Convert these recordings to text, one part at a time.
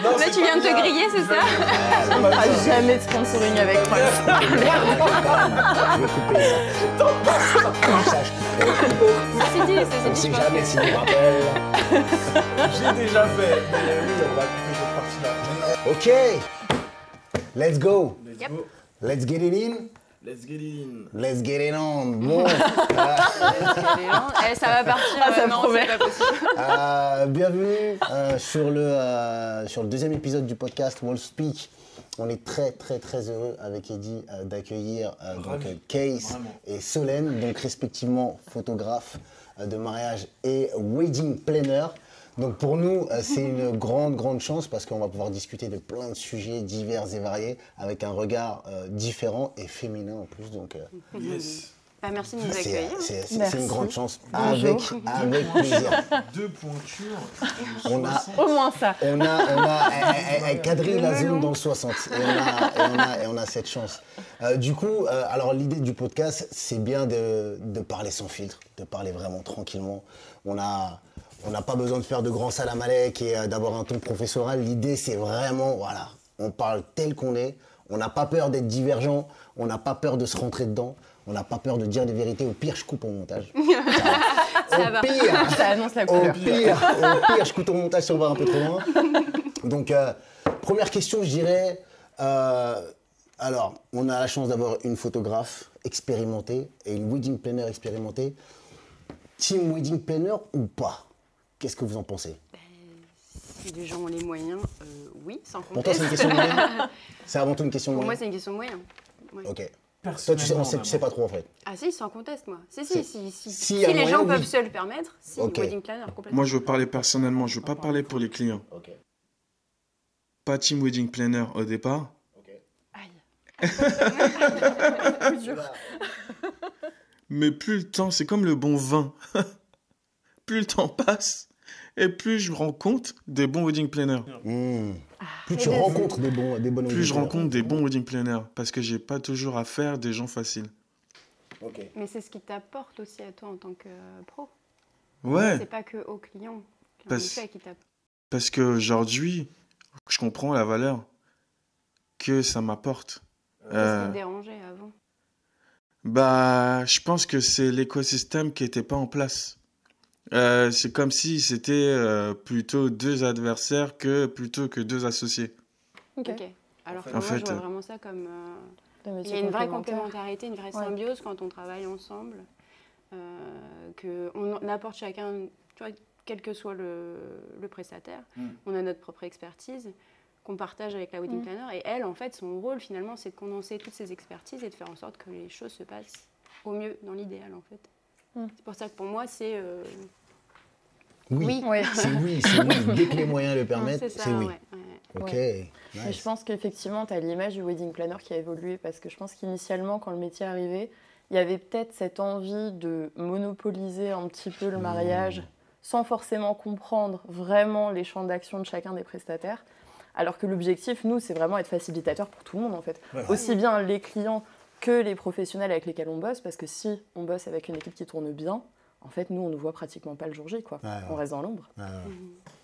Là, tu viens de te griller, c'est ça? On ne fera jamais de sponsoring avec Rolls. Je vais couper ça. C'est dit, On ne sait jamais si on rappelle. J'ai déjà fait, mais oui, on va couper cette partie-là. Ok, let's go. Let's go. Let's get it in. Let's get in. Let's get it on. Bon. Ça va partir. ça non, promet. c'est pas possible. Bienvenue sur le deuxième épisode du podcast Wall Speak. On est très heureux avec Eddy d'accueillir Case Vraiment. et Solène, donc respectivement photographes de mariage et wedding planner. Donc pour nous, c'est une grande chance parce qu'on va pouvoir discuter de plein de sujets divers et variés avec un regard différent et féminin en plus. Donc Yes. Bah, merci de nous accueillir. c'est Merci. une grande chance. Bonjour. Avec plaisir. Deux pointures. On a, Au moins ça. elle quadrille la zone dans le 60 et on a cette chance. Du coup, alors l'idée du podcast, c'est bien de parler sans filtre, de parler vraiment tranquillement. On n'a pas besoin de faire de grands salamalek et d'avoir un ton professoral. L'idée, c'est vraiment, voilà, on parle tel qu'on est. On n'a pas peur d'être divergent. On n'a pas peur de se rentrer dedans. On n'a pas peur de dire des vérités. Au pire, je coupe au montage. Ça va. Ça annonce la Au couleur. pire, je coupe au montage si on va un peu trop loin. Donc, première question, je dirais... alors, on a la chance d'avoir une photographe expérimentée et une wedding planner expérimentée. Team wedding planner ou pas? Qu'est-ce que vous en pensez? Si les gens ont les moyens, oui, sans Pour toi, conteste. c'est une question de moyens? C'est avant tout une question de Pour moi, moyens? c'est une question de moyens. Ouais. Ok. Toi, Personnellement, tu sais pas trop en fait. Ah si, sans conteste, moi. Si S'il y a les moyen, gens oui. peuvent se le permettre, si, Ok. wedding planner, complètement. Moi, je veux parler personnellement, je veux pas parler pour les clients. Ok. Pas team wedding planner au départ. Aïe. Mais plus le temps, c'est comme le bon vin. Plus le temps passe et plus je rencontre des bons wedding planners. Plus tu rencontres des bonnes Plus wedding je planners. rencontre des bons wedding planners parce que j'ai pas toujours affaire à des gens faciles. Ok. Mais c'est ce qui t'apporte aussi à toi en tant que pro. Ouais, C'est pas que aux clients. Parce- C'est qui t'apporte. parce qu'aujourd'hui, je comprends la valeur que ça m'apporte. Qu'est-ce qui te dérangeait avant? Bah, je pense que c'est l'écosystème qui était pas en place. C'est comme si c'était plutôt deux adversaires plutôt que deux associés. Ok. Ok. Alors que En moi, fait, je vois vraiment ça comme... Des il métiers y a une vraie complémentaires. complémentarité, une vraie Ouais. symbiose quand on travaille ensemble. Qu'on apporte chacun, tu vois, quel que soit le prestataire, on a notre propre expertise qu'on partage avec la wedding planner. Et elle, en fait, son rôle, finalement, c'est de condenser toutes ces expertises et de faire en sorte que les choses se passent au mieux, dans l'idéal, en fait. C'est pour ça que pour moi, c'est... Oui. Oui. C'est oui. Dès que les moyens le permettent, c'est ça, c'est oui. ouais. Ok. Mais Nice. je pense qu'effectivement, tu as l'image du wedding planner qui a évolué parce que je pense qu'initialement, quand le métier arrivait, il y avait peut-être cette envie de monopoliser un petit peu le mariage sans forcément comprendre vraiment les champs d'action de chacun des prestataires. Alors que l'objectif, nous, c'est vraiment être facilitateur pour tout le monde, en fait. Ouais. Aussi bien les clients que les professionnels avec lesquels on bosse, parce que si on bosse avec une équipe qui tourne bien, en fait, nous, on ne voit pratiquement pas le jour J, quoi. Ouais. On reste dans l'ombre.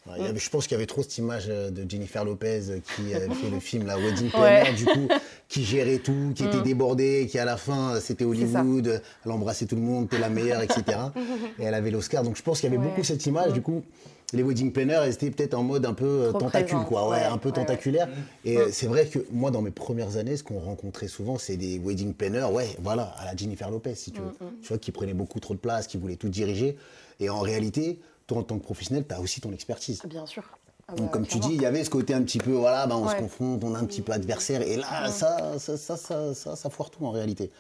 Ouais, je pense qu'il y avait trop cette image de Jennifer Lopez qui fait le film La Wedding Planner, Ouais. du coup, qui gérait tout, qui était débordée, qui à la fin, c'était Hollywood, elle embrassait tout le monde, t'es la meilleure, etc. Et elle avait l'Oscar. Donc je pense qu'il y avait beaucoup cette image. Du coup, les wedding planners, ils étaient peut-être en mode un peu Trop tentacule, présente, quoi. Ouais, ouais, un peu ouais, tentaculaire. Et c'est vrai que moi, dans mes premières années, ce qu'on rencontrait souvent, c'est des wedding planners, ouais, voilà, à la Jennifer Lopez, si tu veux. Tu vois, qui prenaient beaucoup trop de place, qui voulaient tout diriger. Et en réalité, toi, en tant que professionnel, tu as aussi ton expertise. Bien sûr. Ah Donc, bah, comme tu clairement. dis, il y avait ce côté un petit peu, voilà, on se Ouais. confronte, on est un petit peu adversaire. Et là, ça foire tout en réalité.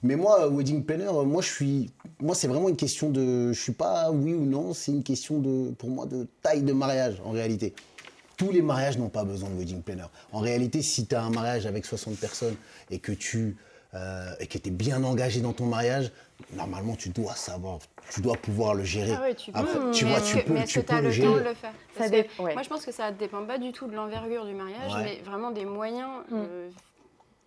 Mais moi, wedding planner, moi, c'est vraiment une question de, je suis pas oui ou non, c'est une question de, pour moi, de taille de mariage en réalité. Tous les mariages n'ont pas besoin de wedding planner. En réalité, si tu as un mariage avec 60 personnes et que tu es bien engagé dans ton mariage, normalement, tu dois savoir, tu dois pouvoir le gérer. Ah ouais, tu peux. Après, tu vois, tu Mais est-ce que tu peux as le le temps gérer. de le faire? Ça Parce dépend, que ouais. Moi, je pense que ça ne dépend pas du tout de l'envergure du mariage, Ouais. mais vraiment des moyens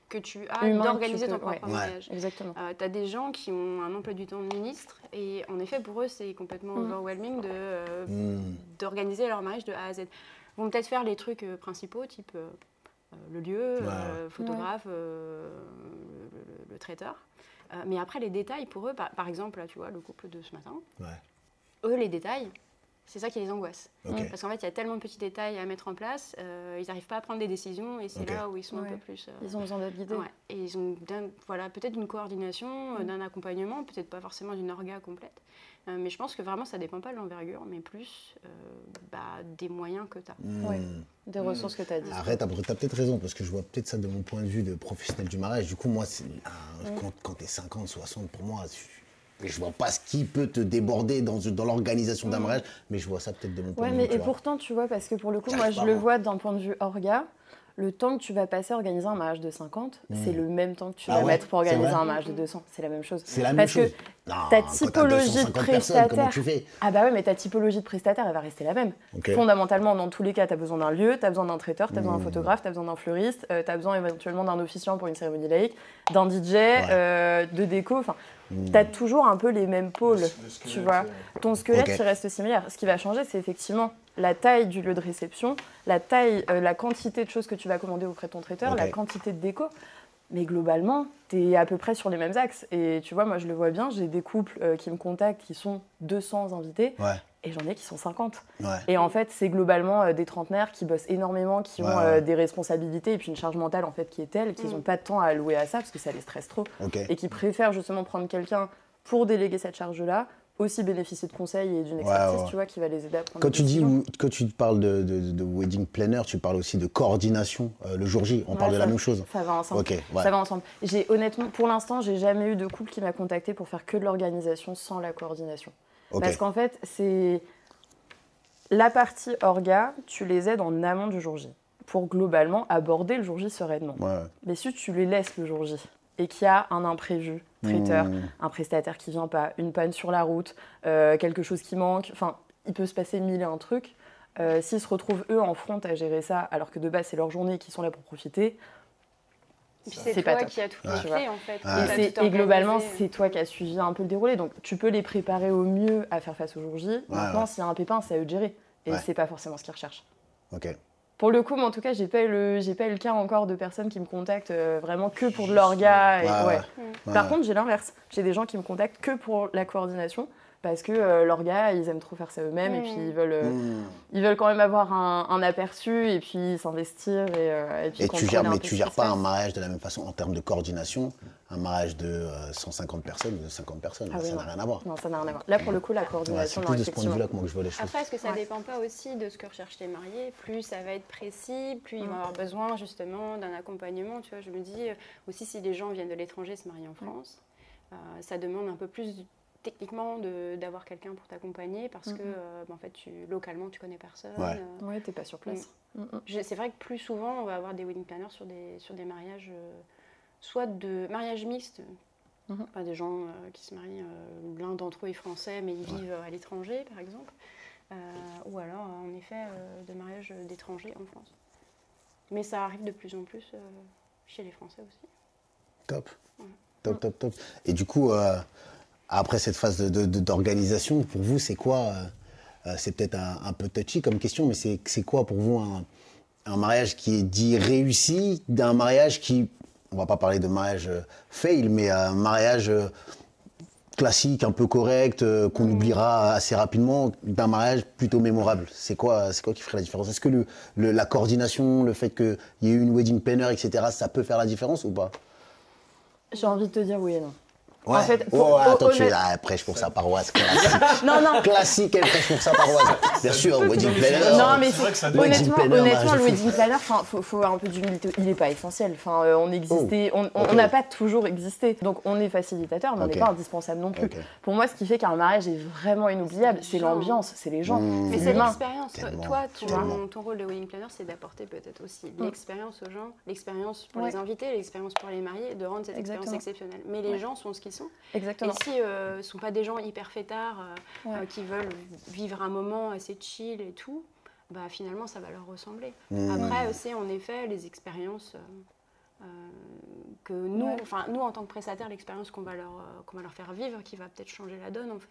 que tu as Humain, d'organiser tu ton peux, propre ouais. mariage. Exactement. Tu as des gens qui ont un emploi du temps de ministre et en effet, pour eux, c'est complètement overwhelming d'organiser leur mariage de A à Z. vont peut-être faire les trucs principaux, type le lieu, photographe, le traiteur. Mais après, les détails, pour eux, par exemple, là, tu vois, le couple de ce matin, eux, les détails, c'est ça qui les angoisse. Parce qu'en fait, il y a tellement de petits détails à mettre en place, ils n'arrivent pas à prendre des décisions et c'est là où ils sont un peu plus... Ils ont besoin d'être guidés. Et ils ont peut-être d'une coordination, d'un accompagnement, peut-être pas forcément d'une orga complète. Mais je pense que vraiment, ça ne dépend pas de l'envergure, mais plus des moyens que tu as. Des ressources que tu as dit. Arrête, tu as peut-être raison, parce que je vois peut-être ça de mon point de vue de professionnel du mariage. Du coup, moi, quand tu es 50, 60, pour moi, je vois pas ce qui peut te déborder dans l'organisation d'un mariage, mais je vois ça peut-être de mon point de vue. Et pourtant, tu vois, parce que pour le coup, moi, je le vois d'un point de vue orga. Le temps que tu vas passer à organiser un mariage de 50, c'est le même temps que tu vas mettre pour organiser un mariage de 200. C'est la même chose. C'est la même chose. Parce que ta typologie de prestataire... Ah bah ouais, mais ta typologie de prestataire, elle va rester la même. Fondamentalement, dans tous les cas, tu as besoin d'un lieu, tu as besoin d'un traiteur, tu as besoin d'un photographe, tu as besoin d'un fleuriste, tu as besoin éventuellement d'un officiant pour une cérémonie laïque, d'un DJ, de déco, enfin... Tu as toujours un peu les mêmes pôles, tu vois. Ton squelette, il reste similaire. Ce qui va changer, c'est effectivement la taille du lieu de réception, la quantité de choses que tu vas commander auprès de ton traiteur, la quantité de déco. Mais globalement, tu es à peu près sur les mêmes axes. Et tu vois, moi, je le vois bien, j'ai des couples qui me contactent qui sont 200 invités. Et j'en ai qui sont 50. Et en fait, c'est globalement des trentenaires qui bossent énormément, qui ont des responsabilités et puis une charge mentale en fait qui est telle qu'ils n'ont pas de temps à allouer à ça parce que ça les stresse trop. Et qui préfèrent justement prendre quelqu'un pour déléguer cette charge-là, aussi bénéficier de conseils et d'une expertise, tu vois, qui va les aider à prendre des décisions. Quand tu parles de wedding planner, tu parles aussi de coordination le jour J. On parle de la même chose. Ça va ensemble. Ça va ensemble. Honnêtement, pour l'instant, j'ai jamais eu de couple qui m'a contacté pour faire que de l'organisation sans la coordination. Parce qu'en fait, c'est la partie orga, tu les aides en amont du jour J pour globalement aborder le jour J sereinement. Mais si tu les laisses le jour J et qu'il y a un imprévu, traiteur, un prestataire qui vient pas, une panne sur la route, quelque chose qui manque, enfin, il peut se passer mille et un trucs. S'ils se retrouvent eux en front à gérer ça, alors que de base c'est leur journée qu'ils sont là pour profiter. Et puis c'est toi qui as toutes les clés en fait. Et globalement, c'est toi qui as suivi un peu le déroulé. Donc tu peux les préparer au mieux à faire face au jour J. Maintenant, s'il y a un pépin, c'est à eux de gérer. Et c'est pas forcément ce qu'ils recherchent. Pour le coup, mais en tout cas, j'ai pas eu le cas encore de personnes qui me contactent vraiment que pour de l'orga. Par contre, j'ai l'inverse. J'ai des gens qui me contactent que pour la coordination. Parce que l'orga, ils aiment trop faire ça eux-mêmes et puis ils veulent quand même avoir un aperçu et puis s'investir et puis tu gères pas un mariage de la même façon en termes de coordination, un mariage de 150 personnes ou de 50 personnes, ça n'a rien à voir. Non, ça n'a rien à voir. Là, pour le coup, la coordination, c'est plus de ce point de vue-là que moi que je vois les choses. Après, est-ce que ça dépend pas aussi de ce que recherchent les mariés? Plus ça va être précis, plus ils vont avoir besoin justement d'un accompagnement. Tu vois, je me dis aussi si les gens viennent de l'étranger se marier en France, ça demande un peu plus techniquement d'avoir quelqu'un pour t'accompagner parce que en fait localement tu connais personne. T'es pas sur place. C'est vrai que plus souvent on va avoir des wedding planners sur des mariages soit de mariages mixtes, des gens qui se marient, l'un d'entre eux est français mais ils vivent à l'étranger par exemple, ou alors en effet de mariages d'étrangers en France. Mais ça arrive de plus en plus chez les Français aussi. Top. Et du coup après cette phase d'organisation, pour vous, c'est quoi c'est peut-être un peu touchy comme question, mais c'est quoi pour vous un mariage qui est dit réussi d'un mariage qui, on va pas parler de mariage fail, mais un mariage classique, un peu correct, qu'on oubliera assez rapidement, d'un mariage plutôt mémorable. C'est quoi qui ferait la différence? Est-ce que la coordination, le fait qu'il y ait eu une wedding planner, etc., ça peut faire la différence ou pas? J'ai envie de te dire oui et non. Ouais. En fait, attends, tu prêches pour sa paroisse. Classique. non. Classique, elle prêche pour sa paroisse. Bien sûr, wedding planner. Non, mais honnêtement, le wedding planner, faut un peu d'humilité. Il n'est pas essentiel. On existait, on n'a pas toujours existé. Donc, on est facilitateur, mais on n'est pas indispensable non plus. Pour moi, ce qui fait qu'un mariage est vraiment inoubliable, c'est l'ambiance, c'est les gens. Mais c'est l'expérience. Toi, ton rôle de wedding planner, c'est d'apporter peut-être aussi l'expérience aux gens, l'expérience pour les invités, l'expérience pour les mariés, de rendre cette expérience exceptionnelle. Mais les gens sont ce qu'ils sont. Exactement. Et si ce ne sont pas des gens hyper fêtards qui veulent vivre un moment assez chill et tout, finalement ça va leur ressembler. Après c'est en effet les expériences que nous, nous en tant que prestataires, l'expérience qu'on va leur faire vivre qui va peut-être changer la donne en fait.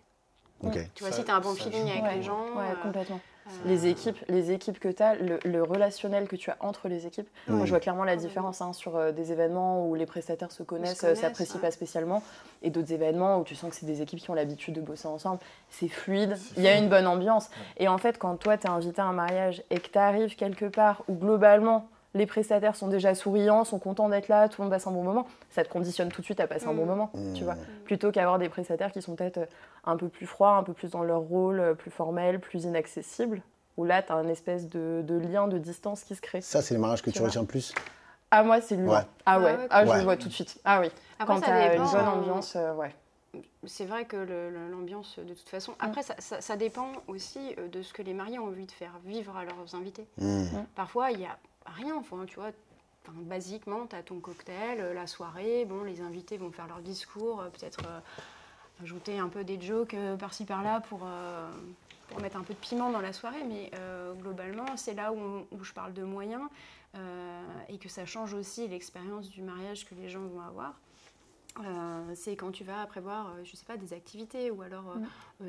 Tu vois, si tu as un bon feeling avec les gens, complètement. Les équipes que tu as, le relationnel que tu as entre les équipes. Moi, je vois clairement la différence sur des événements où les prestataires se connaissent s'apprécient pas spécialement, et d'autres événements où tu sens que c'est des équipes qui ont l'habitude de bosser ensemble. C'est fluide, il y a une bonne ambiance. Et en fait, quand toi, tu es invité à un mariage et que tu arrives quelque part où globalement, les prestataires sont déjà souriants, sont contents d'être là, tout le monde passe un bon moment, ça te conditionne tout de suite à passer un bon moment, tu vois. Plutôt qu'avoir des prestataires qui sont peut-être un peu plus froids, un peu plus dans leur rôle, plus formel, plus inaccessible, où là, tu as un espèce de lien, de distance qui se crée. Ça, c'est les mariages que tu retiens le plus? Ah, moi, c'est l'humain. Ah ouais, je le vois tout de suite. Ah oui, après, quand tu as une bonne ambiance, ouais. C'est vrai que l'ambiance, de toute façon... Après, ça dépend aussi de ce que les mariés ont envie de faire vivre à leurs invités. Parfois, il n'y a rien, enfin, tu vois, basiquement, tu as ton cocktail, la soirée, bon, les invités vont faire leur discours, peut-être ajouter un peu des jokes par-ci par-là pour mettre un peu de piment dans la soirée, mais globalement, c'est là où je parle de moyens et que ça change aussi l'expérience du mariage que les gens vont avoir. C'est quand tu vas prévoir, je sais pas, des activités ou alors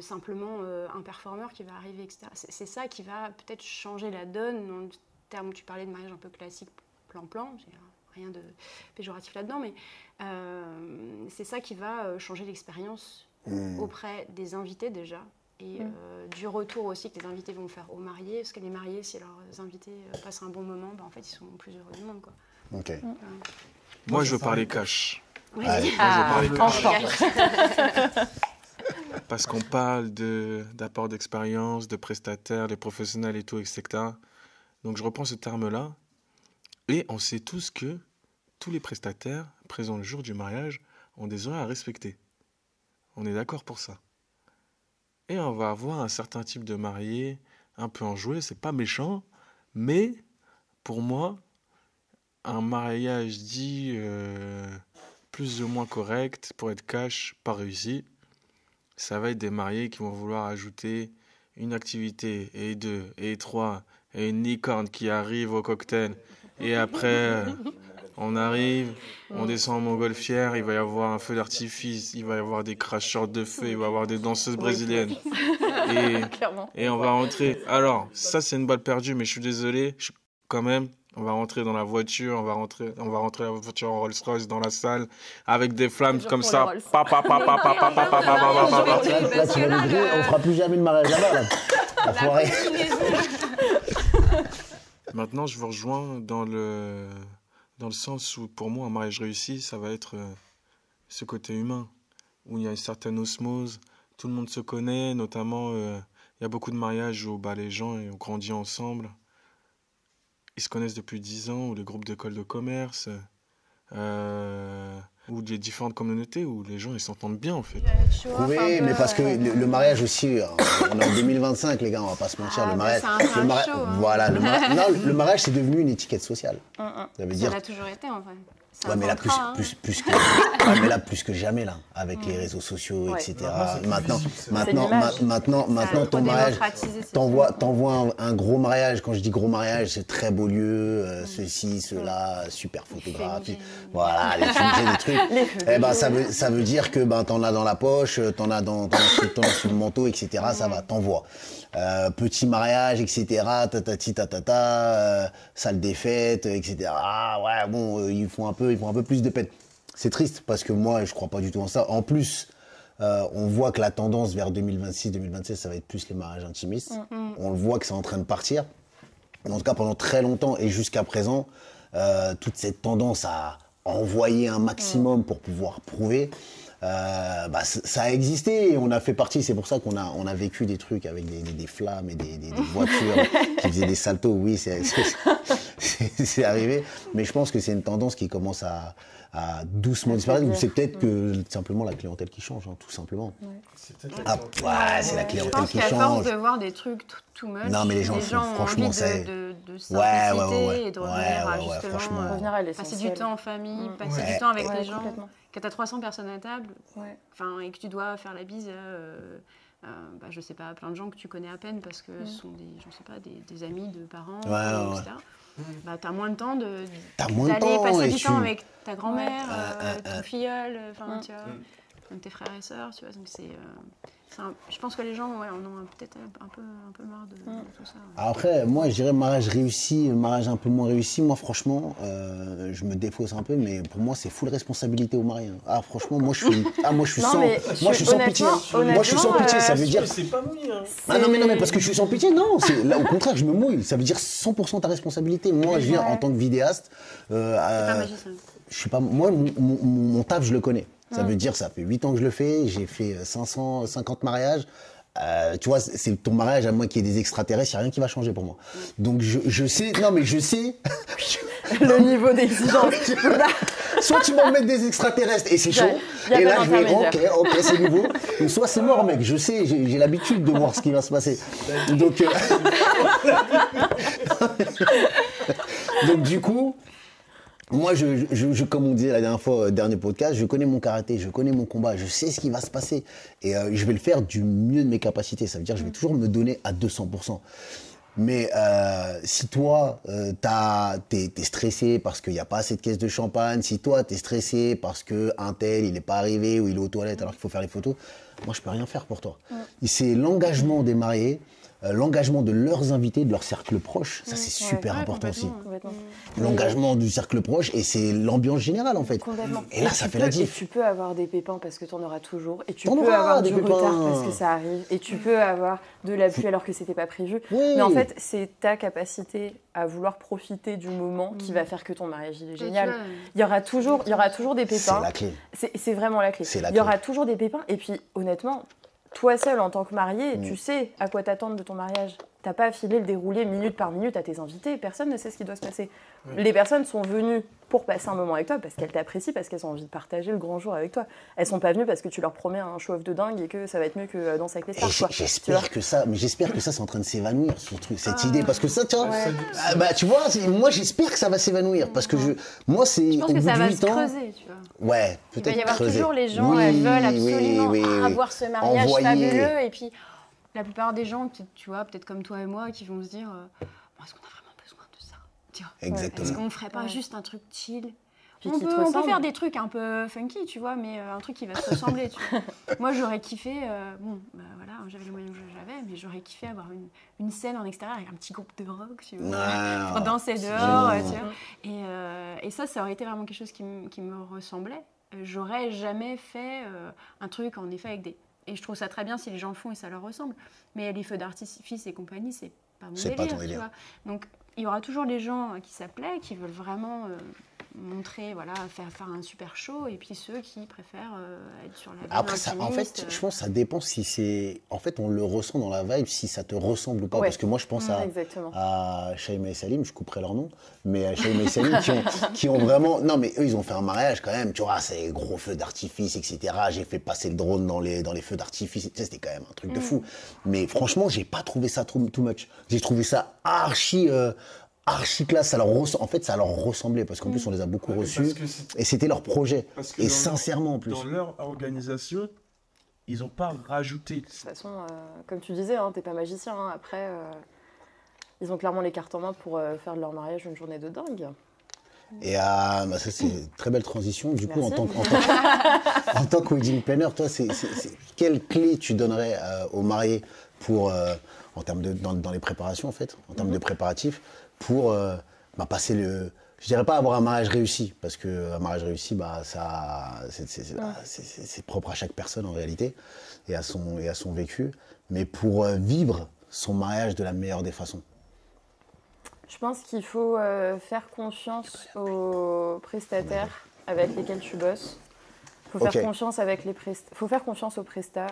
simplement un performeur qui va arriver, etc. C'est ça qui va peut-être changer la donne dans le terme où tu parlais de mariage un peu classique, plan-plan, j'ai rien de péjoratif là-dedans, mais c'est ça qui va changer l'expérience auprès des invités déjà et du retour aussi que les invités vont faire aux mariés, parce que les mariés, si leurs invités passent un bon moment, bah, en fait ils sont plus heureux du monde, quoi. Ok. Moi je veux parler cash. Oui. Parce qu'on parle d'apport d'expérience, de prestataires, de professionnels et tout, etc. Donc je reprends ce terme-là. Et on sait tous que tous les prestataires présents le jour du mariage ont des horaires à respecter. On est d'accord pour ça. Et on va avoir un certain type de marié un peu enjoué, c'est pas méchant, mais pour moi, un mariage dit plus ou moins correct, pour être cash, pas réussi, ça va être des mariés qui vont vouloir ajouter une activité, et 2, et 3, et une licorne qui arrive au cocktail. Et après, on arrive, on descend en montgolfière, il va y avoir un feu d'artifice, il va y avoir des cracheurs de feu, il va y avoir des danseuses brésiliennes. Et on va rentrer. Alors, ça c'est une balle perdue, mais je suis désolé, quand même. On va rentrer dans la voiture, on va rentrer la voiture en Rolls-Royce dans la salle avec des flammes comme ça. Là, tu vas nous griller, on fera plus jamais de mariage là-bas, là. Enfoiré. Maintenant, je vous rejoins dans le sens où, pour moi, un mariage réussi, ça va être ce côté humain, où il y a une certaine osmose, tout le monde se connaît, notamment, il y a beaucoup de mariages où les gens ont grandi ensemble. Ils se connaissent depuis 10 ans, ou les groupes d'écoles de commerce, ou des différentes communautés où les gens ils s'entendent bien en fait. Oui, mais parce que le mariage aussi, on est en 2025 les gars, on va pas se mentir, le mariage, voilà, le mariage c'est devenu une étiquette sociale. Ça l'a toujours été en fait. Ouais, mais là plus que jamais là, avec les réseaux sociaux, etc. Maintenant ton mariage, t'envoies un gros mariage. Quand je dis gros mariage, c'est très beau lieu, ceci, cela, super photographie, voilà, les fumées, des trucs. Eh ben ça veut dire que t'en as dans la poche, t'en as sous le manteau, etc. Ça va, t'envoies. Petit mariage, etc. Salle des fêtes, etc. Ah ouais, bon, ils font un peu plus de peine. C'est triste parce que moi, je crois pas du tout en ça. En plus, on voit que la tendance vers 2026-2027, ça va être plus les mariages intimistes. On le voit que c'est en train de partir. En tout cas, pendant très longtemps et jusqu'à présent, toute cette tendance à envoyer un maximum pour pouvoir prouver. Ça a existé et on a fait partie, c'est pour ça qu'on a vécu des trucs avec des flammes et des voitures qui faisaient des saltos, oui, c'est arrivé, mais je pense que c'est une tendance qui commence à doucement disparaître, ou c'est peut-être que simplement la clientèle qui change, hein, tout simplement. C'est peut-être c'est la clientèle qui change. Je pense qu'à force de voir des trucs too much, non, mais les gens franchement, ont envie de simplicité et de revenir à l'essentiel. Passer du temps en famille, passer du temps avec les gens. Quand tu as 300 personnes à table, et que tu dois faire la bise je sais pas, plein de gens que tu connais à peine parce que ce sont des amis de parents, etc. Tu as moins de temps d'aller passer du temps avec ta grand-mère, ton filleul, tu vois, même tes frères et sœurs, tu vois. Donc Je pense que les gens en ont peut-être un peu marre de tout ça. Après, moi, je dirais mariage réussi, mariage un peu moins réussi. Moi, franchement, je me défausse un peu, mais pour moi, c'est full responsabilité au mari. Ah, franchement, moi, je suis sans pitié. Moi, je suis sans pitié. Ça veut dire. C'est pas mouillé. Ah non, mais parce que je suis sans pitié, non. Là, au contraire, je me mouille. Ça veut dire 100% ta responsabilité. Moi, je viens en tant que vidéaste. Pas magicien. Je suis pas. Moi, mon taf, je le connais. Ça veut dire, ça fait 8 ans que je le fais, j'ai fait 550 mariages. Tu vois, c'est ton mariage, à moins qu'il y ait des extraterrestres, il n'y a rien qui va changer pour moi. Donc je sais, non mais je sais. Le niveau d'exigence. Soit tu vas me mettre des extraterrestres et c'est chaud, et là je vais, ok, c'est nouveau. Ou soit c'est mort, mec, je sais, j'ai l'habitude de voir ce qui va se passer. Donc, donc du coup. Moi, comme on disait la dernière fois, dernier podcast, je connais mon karaté, je connais mon combat, je sais ce qui va se passer. Et je vais le faire du mieux de mes capacités. Ça veut dire que je vais toujours me donner à 200%. Mais si toi, t'es stressé parce qu'il n'y a pas assez de caisses de champagne, si toi, t'es stressé parce qu'un tel, il n'est pas arrivé ou il est aux toilettes alors qu'il faut faire les photos, moi, je peux rien faire pour toi. C'est l'engagement des mariés, l'engagement de leurs invités, de leur cercle proche, ça c'est super important aussi. L'engagement du cercle proche et c'est l'ambiance générale en fait. Et là ça fait la diff. Et tu peux avoir des pépins parce que tu en auras toujours. Et tu peux avoir du retard parce que ça arrive. Et tu peux avoir de la pluie alors que c'était pas prévu. Oui. Mais en fait c'est ta capacité à vouloir profiter du moment qui va faire que ton mariage il est génial. Il y aura toujours des pépins. C'est la clé. C'est vraiment la clé. Il y aura toujours des pépins. Et puis honnêtement, toi seul, en tant que marié, tu sais à quoi t'attendre de ton mariage. T'as pas à filer le déroulé minute par minute à tes invités. Personne ne sait ce qui doit se passer. Les personnes sont venues pour passer un moment avec toi parce qu'elles t'apprécient, parce qu'elles ont envie de partager le grand jour avec toi. Elles sont pas venues parce que tu leur promets un show-off de dingue et que ça va être mieux que Danse avec les stars. J'espère que ça c'est en train de s'évanouir, cette idée. Parce que ça, tu vois, tu vois, moi j'espère que ça va s'évanouir. Parce que moi, c'est. Je pense que ça va se creuser, tu vois. Ouais, peut-être. Il va y avoir toujours les gens, elles veulent absolument avoir ce mariage fabuleux. Et puis, la plupart des gens, tu vois, peut-être comme toi et moi, qui vont se dire est-ce qu'on a vraiment besoin de ça, tu vois. Exactement. Est-ce qu'on ferait pas juste un truc chill? On peut faire des trucs un peu funky, tu vois, mais un truc qui va se ressembler, tu vois. Moi, j'aurais kiffé, voilà, j'avais les moyens que j'avais, mais j'aurais kiffé avoir une scène en extérieur avec un petit groupe de rock, tu vois, pour danser dehors, tu vois. Et ça aurait été vraiment quelque chose qui me ressemblait. J'aurais jamais fait un truc, en effet, avec des... Et je trouve ça très bien si les gens le font et ça leur ressemble. Mais les feux d'artifice et compagnie, c'est pas mon délire, tu vois. Donc, il y aura toujours les gens qui s'appelaient, qui veulent vraiment montrer, voilà, faire un super show, et puis ceux qui préfèrent être sur la vibe. Après, ça, en fait, je pense que ça dépend si c'est... En fait, on le ressent dans la vibe, si ça te ressemble ou pas. Parce que moi, je pense à Shaima et Salim, je couperai leur nom, mais Shaima et Salim qui ont vraiment... Non, mais eux, ils ont fait un mariage quand même, tu vois, c'est gros feux d'artifice, etc. J'ai fait passer le drone dans les feux d'artifice, c'était quand même un truc de fou. Mais franchement, j'ai pas trouvé ça too much. J'ai trouvé ça archi classe, ça leur ressemblait parce qu'en plus on les a beaucoup reçus et c'était leur projet et sincèrement en plus. Dans leur organisation, ils n'ont pas rajouté. De toute façon, comme tu disais, t'es pas magicien. Après, ils ont clairement les cartes en main pour faire de leur mariage une journée de dingue. Et ça c'est une très belle transition. Du coup, en tant que wedding planner, toi, quelle clé tu donnerais aux mariés pour en termes dans les préparations en fait, en termes de préparatifs, pour passer je dirais pas avoir un mariage réussi, parce qu'un mariage réussi, c'est propre à chaque personne en réalité, et à son vécu, mais pour vivre son mariage de la meilleure des façons. Je pense qu'il faut faire confiance aux prestataires avec lesquels tu bosses. Il faut faire confiance faut faire confiance aux prestats.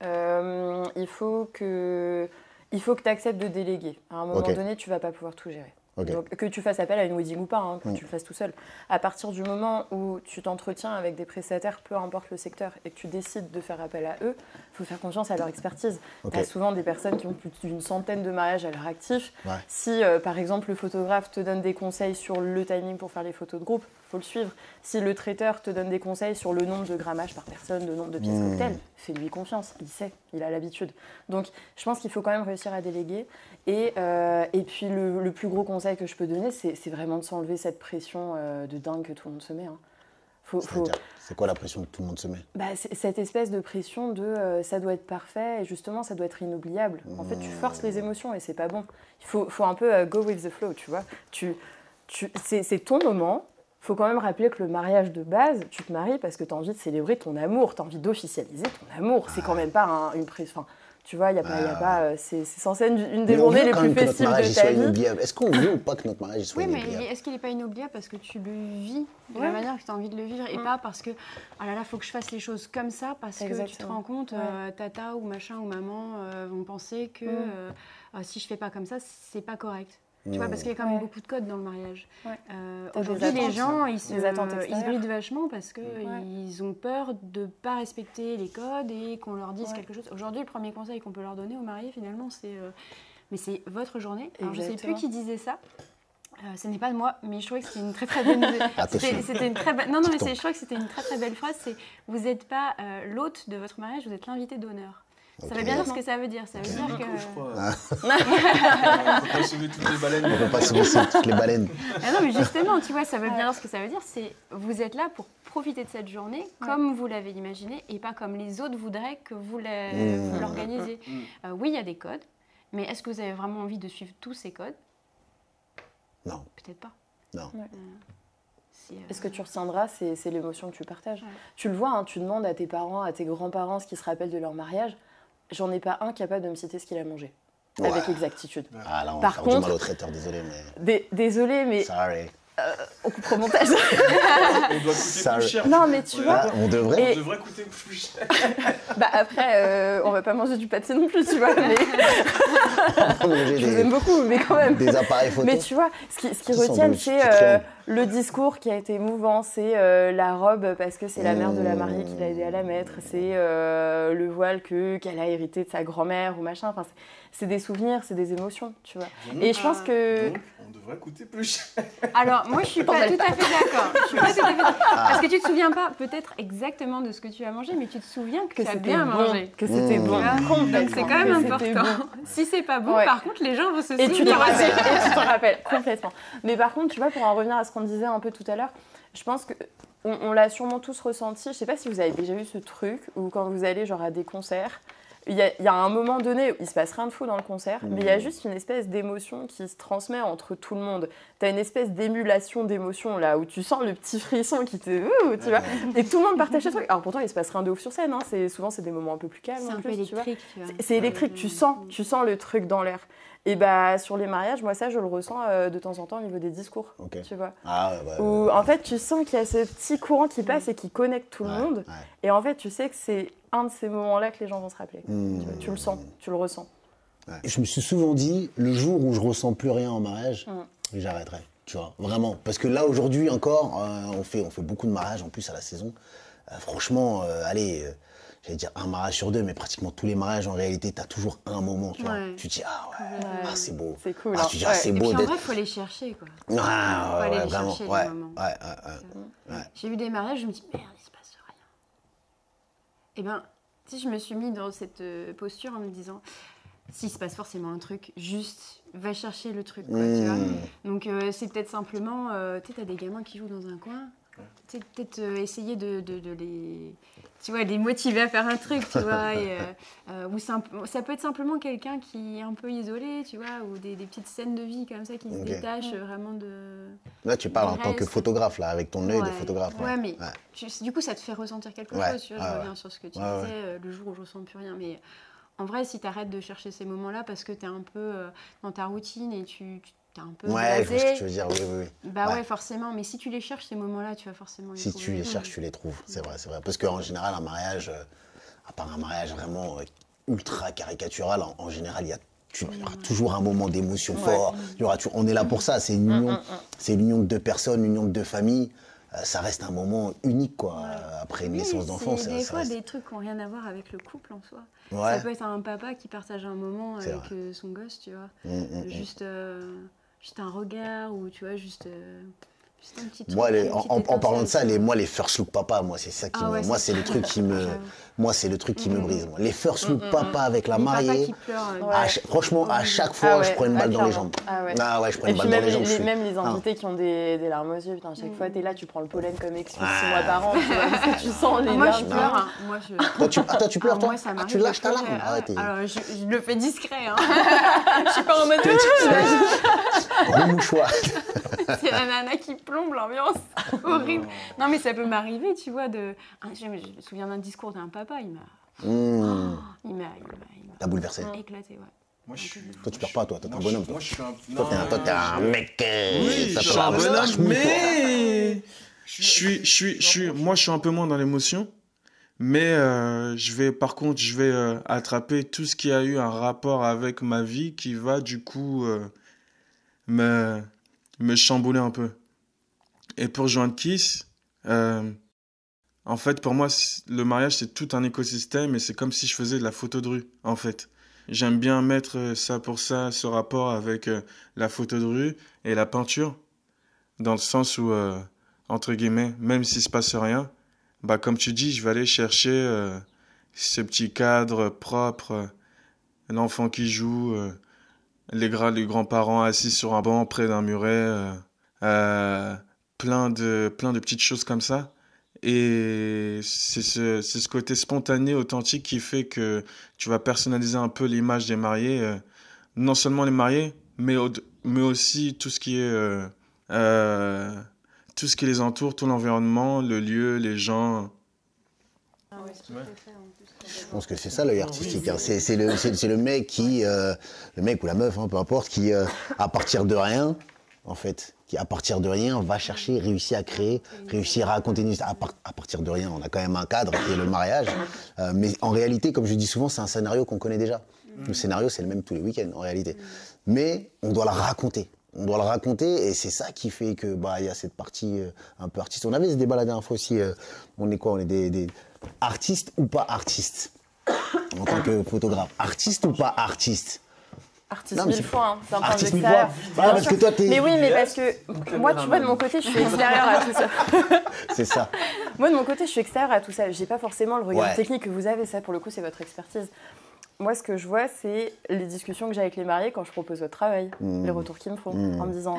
Il faut que tu acceptes de déléguer. À un moment donné, tu ne vas pas pouvoir tout gérer. Donc, que tu fasses appel à une wedding ou pas, que tu le fasses tout seul. À partir du moment où tu t'entretiens avec des prestataires, peu importe le secteur, et que tu décides de faire appel à eux, il faut faire confiance à leur expertise. Tu as souvent des personnes qui ont plus d'une centaine de mariages à leur actif. Si, par exemple, le photographe te donne des conseils sur le timing pour faire les photos de groupe, il faut le suivre. Si le traiteur te donne des conseils sur le nombre de grammages par personne, le nombre de pièces cocktail, fais-lui confiance, il sait, il a l'habitude. Donc je pense qu'il faut quand même réussir à déléguer. Et puis le plus gros conseil que je peux donner, c'est vraiment de s'enlever cette pression de dingue que tout le monde se met. C'est quoi la pression que tout le monde se met? C'est cette espèce de pression de ça doit être parfait et justement ça doit être inoubliable. En fait, tu forces les émotions et c'est pas bon. Il faut un peu go with the flow, tu vois. C'est ton moment. Il faut quand même rappeler que le mariage de base, tu te maries parce que tu as envie de célébrer ton amour, tu as envie d'officialiser ton amour. C'est quand même pas une pression. Tu vois, c'est censé être une des journées les plus festives de ta vie. Est-ce qu'on veut ou pas que notre mariage soit inoubliable? Oui, mais est-ce qu'il n'est pas inoubliable parce que tu le vis de la manière que tu as envie de le vivre et pas parce que, ah là là, il faut que je fasse les choses comme ça parce que tu te rends compte, tata ou machin ou maman vont penser que si je fais pas comme ça, c'est pas correct. Tu vois, parce qu'il y a quand même beaucoup de codes dans le mariage. Aujourd'hui, les gens, ils se brident vachement parce qu'ils ont peur de ne pas respecter les codes et qu'on leur dise quelque chose. Aujourd'hui, le premier conseil qu'on peut leur donner aux mariés, finalement, c'est mais c'est votre journée. Alors, je ne sais plus qui disait ça. Ce n'est pas de moi, mais je trouvais que c'était une très très bonne. C'était une très non, mais je trouvais que c'était une très très belle phrase. C'est vous n'êtes pas l'hôte de votre mariage, vous êtes l'invité d'honneur. Ça veut bien dire ce que ça veut dire. Ça veut dire que. Je crois. On ne peut pas sauver toutes les baleines. On ne peut pas sauver toutes les baleines. Ah non, mais justement, tu vois, ça veut bien dire ce que ça veut dire. C'est vous êtes là pour profiter de cette journée comme vous l'avez imaginé et pas comme les autres voudraient que vous l'organisiez. Oui, il y a des codes, mais est-ce que vous avez vraiment envie de suivre tous ces codes? Non. Peut-être pas. Non. Et ce que tu retiendras, c'est l'émotion que tu partages. Tu le vois, hein, tu demandes à tes parents, à tes grands-parents ce qu'ils se rappellent de leur mariage. J'en ai pas un capable de me citer ce qu'il a mangé. Avec exactitude. Ah là, on va faire du mal au traiteur, désolé, mais... Désolé, mais... Sorry. On coupera au montage. On doit coûter plus cher. Non, mais tu vois... On devrait coûter plus cher. Après, on va pas manger du pâté non plus, tu vois. Mais... Je vous aime beaucoup, mais quand même. Des appareils photo. Mais tu vois, ce qui retiennent, c'est le discours qui a été émouvant, c'est la robe parce que c'est la mère de la mariée qui l'a aidé à la mettre, c'est le voile qu'elle a hérité de sa grand-mère ou machin. Enfin, c'est des souvenirs, c'est des émotions, tu vois. Et je pense que... Donc, on devrait coûter plus cher. Alors, moi, je suis pas tout à fait d'accord. Parce que tu te souviens pas peut-être exactement de ce que tu as mangé, mais tu te souviens que tu as bien mangé. Que c'était bon. Donc, c'est quand même important. Si c'est pas bon, par contre, les gens vont se souvenir. Et tu t'en rappelles complètement. Mais par contre, tu vois, pour en revenir à ce qu'on disait un peu tout à l'heure, je pense que on l'a sûrement tous ressenti. Je sais pas si vous avez déjà eu ce truc où quand vous allez genre à des concerts, il y a un moment donné où il se passe rien de fou dans le concert, mais il y a juste une espèce d'émotion qui se transmet entre tout le monde. Tu as une espèce d'émulation d'émotion là où tu sens le petit frisson qui te... tu vois, et tout le monde partage ce truc. Alors pourtant, il se passe rien de ouf sur scène, hein. Souvent c'est des moments un peu plus calmes. C'est un peu électrique, tu vois. C'est électrique, tu sens le truc dans l'air. Et sur les mariages, moi ça je le ressens de temps en temps au niveau des discours, tu vois. Où en fait tu sens qu'il y a ce petit courant qui passe et qui connecte tout le monde. Et en fait tu sais que c'est un de ces moments-là que les gens vont se rappeler. Tu le sens, tu le ressens. Je me suis souvent dit, le jour où je ressens plus rien en mariage, j'arrêterai. Tu vois, vraiment. Parce que là aujourd'hui encore, on fait beaucoup de mariages en plus à la saison. Franchement, j'allais dire un mariage sur deux, mais pratiquement tous les mariages, en réalité, tu as toujours un moment, tu vois. Tu te dis, c'est beau. C'est cool. Tu dis, c'est beau. Et puis en vrai, il faut les chercher, quoi. Il faut aller les chercher, les moments. J'ai eu des mariages, je me dis, merde, il se passe rien. Eh bien, tu sais, je me suis mis dans cette posture en me disant, s'il se passe forcément un truc, juste, va chercher le truc, quoi, tu vois. Donc, c'est peut-être simplement, tu sais, t'as des gamins qui jouent dans un coin, tu sais, peut-être essayer de les... Tu vois, les motiver à faire un truc, tu vois. Ou ça peut être simplement quelqu'un qui est un peu isolé, tu vois, ou des petites scènes de vie comme ça qui se détachent vraiment de... Là, tu parles en tant que photographe, là, avec ton œil de photographe. Ouais, mais du coup, ça te fait ressentir quelque chose, tu vois. Je reviens sur ce que tu disais, le jour où je ressens plus rien. Mais en vrai, si tu arrêtes de chercher ces moments-là parce que tu es un peu dans ta routine et tu t'es un peu blasé, je vois ce que tu veux dire, oui. Ouais, forcément. Mais si tu les cherches, ces moments-là, tu vas forcément les trouver. Si tu les cherches, tu les trouves. C'est vrai. Parce qu'en général, un mariage, à part un mariage vraiment ultra caricatural, en général, il y aura toujours un moment d'émotion fort. On est là pour ça. C'est une union, c'est l'union de deux personnes, l'union de deux familles. Ça reste un moment unique, quoi. Après une naissance d'enfant. C'est des fois des trucs qui n'ont rien à voir avec le couple en soi. Ça peut être un papa qui partage un moment avec son gosse, tu vois. Juste un regard ou tu vois, juste Moi, en parlant de ça, moi, les first look papa, moi, c'est ça qui moi, c'est le truc qui me... Moi, c'est le truc qui me brise. Moi. Les first look papa avec la mariée, qui pleurent, franchement, à chaque fois, je prends une balle dans les jambes. Ah ouais, je prends une balle dans les jambes. Même les invités qui ont des larmes aux yeux, putain, à chaque fois, t'es là, tu prends le pollen comme excuse 6 mois par an, tu vois, parce que tu sens les larmes. Moi, je pleure. Toi, tu pleures, toi? Tu lâches ta larme? Alors, je le fais discret. Je suis pas en mode... Remouchoir. C'est la nana qui plombe l'ambiance. Horrible. Non, mais ça peut m'arriver, tu vois, de... Je me souviens d'un discours d'un papa, il m'a... T'as bouleversé. Éclaté, ouais. Moi, je suis... Toi, tu pleures pas, toi. T'es un bonhomme, toi. Moi, je suis un... Toi, t'es un mec... Oui, je suis un bonhomme, mais... Moi, je suis un peu moins dans l'émotion. Mais je vais attraper tout ce qui a eu un rapport avec ma vie qui va, du coup, me chambouler un peu. Et pour rejoindre Kiss, en fait, pour moi, le mariage, c'est tout un écosystème et c'est comme si je faisais de la photo de rue, en fait. J'aime bien mettre ça pour ça, ce rapport avec la photo de rue et la peinture, dans le sens où, entre guillemets, même s'il se passe rien, bah, comme tu dis, je vais aller chercher ce petit cadre propre, l'enfant qui joue, les grands-parents assis sur un banc près d'un muret, plein de petites choses comme ça. Et c'est ce côté spontané, authentique qui fait que tu vas personnaliser un peu l'image des mariés. Non seulement les mariés, mais aussi tout ce qui est... tout ce qui les entoure, tout l'environnement, le lieu, les gens. Je pense que c'est ça l'œil artistique. Hein. C'est le mec qui, le mec ou la meuf, hein, peu importe, qui à partir de rien, en fait, qui à partir de rien va chercher, réussit à créer, réussir à raconter une histoire. À partir de rien, on a quand même un cadre qui est le mariage. Mais en réalité, comme je dis souvent, c'est un scénario qu'on connaît déjà. Le scénario, c'est le même tous les week-ends, en réalité. Mais on doit le raconter. On doit le raconter et c'est ça qui fait que y a cette partie un peu artiste. On avait ce débat la dernière fois aussi. On est quoi? On est des artistes ou pas artistes en tant que photographe? Artiste ou pas artiste? Artiste mille fois, hein. C'est un point de artiste mille extérieur. fois. Parce que toi, Mais oui, mais parce que moi, tu vois, de mon côté, je suis extérieure à tout ça. C'est ça. Moi, de mon côté, je suis extérieure à tout ça. J'ai pas forcément le regard technique que vous avez. Ça, pour le coup, c'est votre expertise. Moi, ce que je vois, c'est les discussions que j'ai avec les mariés quand je propose votre travail, les retours qu'ils me font, en me disant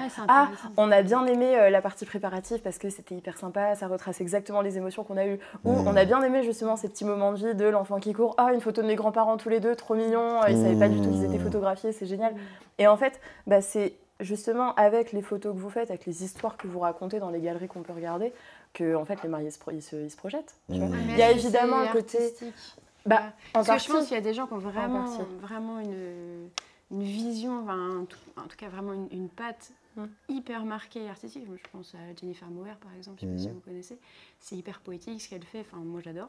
on a bien aimé la partie préparative parce que c'était hyper sympa, ça retrace exactement les émotions qu'on a eues. Ou on a bien aimé justement ces petits moments de vie de l'enfant qui court, une photo de mes grands-parents tous les deux, trop mignons, ils savaient pas du tout qu'ils étaient photographiés, c'est génial. Et en fait, c'est justement avec les photos que vous faites, avec les histoires que vous racontez dans les galeries qu'on peut regarder, que en fait, les mariés se projettent. Tu vois. Il y a évidemment un côté... Parce que je pense qu'il y a des gens qui ont vraiment une vision, en tout cas vraiment une patte hyper marquée artistique. Je pense à Jennifer Mauer par exemple, je ne sais pas si vous connaissez. C'est hyper poétique ce qu'elle fait, moi j'adore.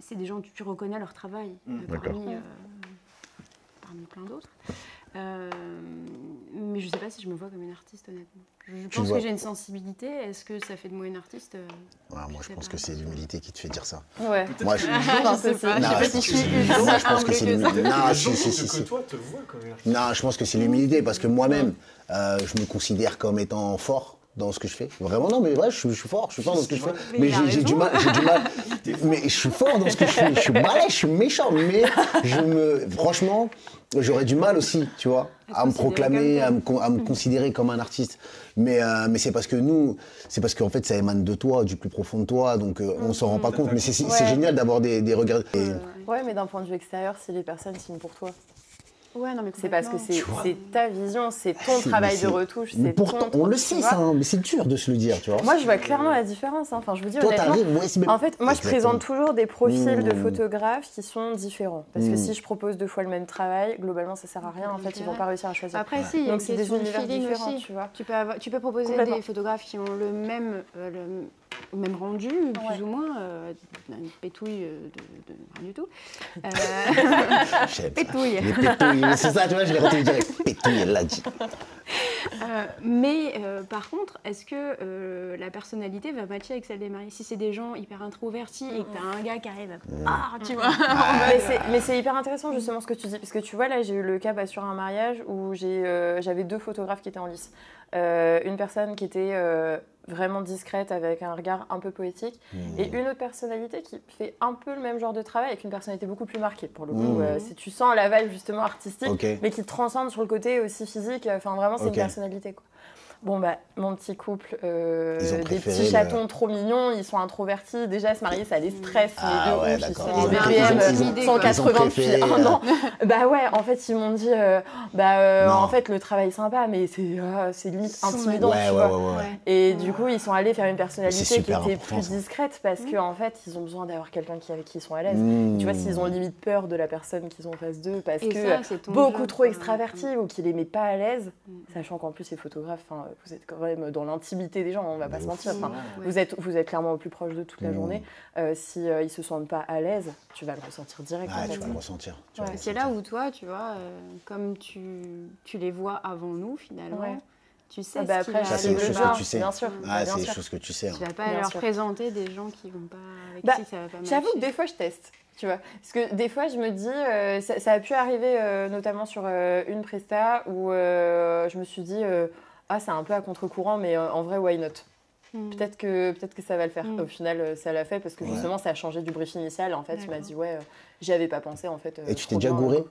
C'est des gens, tu reconnais leur travail parmi plein d'autres. Mais je ne sais pas si je me vois comme une artiste, honnêtement. Je pense que j'ai une sensibilité. Est-ce que ça fait de moi une artiste? Moi, je pense que c'est l'humilité qui te fait dire ça. Ouais. Moi, je sais pas. Je pense que c'est l'humilité. Non, que toi te vois comme une artiste. Non, je pense que c'est l'humilité parce que moi-même, je me considère comme étant fort dans ce que je fais. Vraiment, non, mais ouais, je suis fort dans ce que je fais. Mais j'ai du mal. Mais je suis fort dans ce que je fais. Je suis balèze, je suis méchant. Mais franchement, j'aurais du mal aussi, tu vois, à me proclamer, à me considérer comme un artiste. Mais c'est parce qu'en fait, ça émane de toi, du plus profond de toi. Donc, on s'en rend pas compte. Mais c'est génial d'avoir des regards. Ouais, mais d'un point de vue extérieur, si les personnes signent pour toi. Ouais, non, mais c'est parce que c'est ta vision, c'est ton travail de retouche. Pourtant, on le sait, ça, mais c'est dur de se le dire, tu vois. Moi, je vois clairement la différence. Enfin, je vous dis honnêtement. En fait, moi, je présente toujours des profils de photographes qui sont différents. Parce que si je propose 2 fois le même travail, globalement, ça sert à rien. En fait, ils vont pas réussir à choisir. Après, si, donc c'est des univers différents, aussi. Tu vois. Tu peux proposer des photographes qui ont le même rendu, plus ou moins, une pétouille de rien du tout. Pétouille. Les pétouilles, c'est ça, tu vois, je l'ai retenu direct. Pétouille, elle l'a dit. Mais par contre, est-ce que la personnalité va matcher avec celle des mariés? Si c'est des gens hyper introvertis et que t'as un gars qui arrive tu vois. Mais c'est hyper intéressant justement ce que tu dis, parce que tu vois, là j'ai eu le cas sur un mariage où j'avais 2 photographes qui étaient en lice. Une personne qui était vraiment discrète avec un regard un peu poétique et une autre personnalité qui fait un peu le même genre de travail avec une personnalité beaucoup plus marquée pour le coup. Tu sens la vibe justement artistique mais qui te transcende sur le côté aussi physique, enfin vraiment c'est une personnalité quoi. Bon bah mon petit couple, des petits chatons trop mignons, ils sont introvertis, déjà se marier ça les stresse, mais ils sont en BPM 180 depuis un an. Bah ouais, en fait ils m'ont dit, en fait le travail sympa mais c'est limite intimidant, tu vois. Et du coup ils sont allés faire une personnalité qui était plus discrète parce qu'en fait ils ont besoin d'avoir quelqu'un avec qui ils sont à l'aise. Tu vois, s'ils ont limite peur de la personne qu'ils ont en face d'eux parce que beaucoup trop extraverti ou qu'ils les mettent pas à l'aise, sachant qu'en plus les photographes, vous êtes quand même dans l'intimité des gens, on va pas se mentir. Vous êtes clairement au plus proche de toute la journée. Si ils se sentent pas à l'aise, tu vas le ressentir direct. Tu vas le ressentir. C'est là où toi, tu vois, comme tu les vois avant nous finalement, tu sais ça c'est une chose que tu sais. Bien sûr. C'est une chose que tu sais. Tu vas pas leur présenter des gens qui vont pas avec qui ça va pas matcher. J'avoue que des fois je teste. Tu vois, parce que des fois je me dis, ça a pu arriver notamment sur une presta où je me suis dit c'est un peu à contre-courant, mais en vrai, why not? Peut-être que ça va le faire. Au final, ça l'a fait parce que justement, ça a changé du brief initial. En fait, il m'a dit, j'y avais pas pensé. En fait, et tu t'es déjà gouré?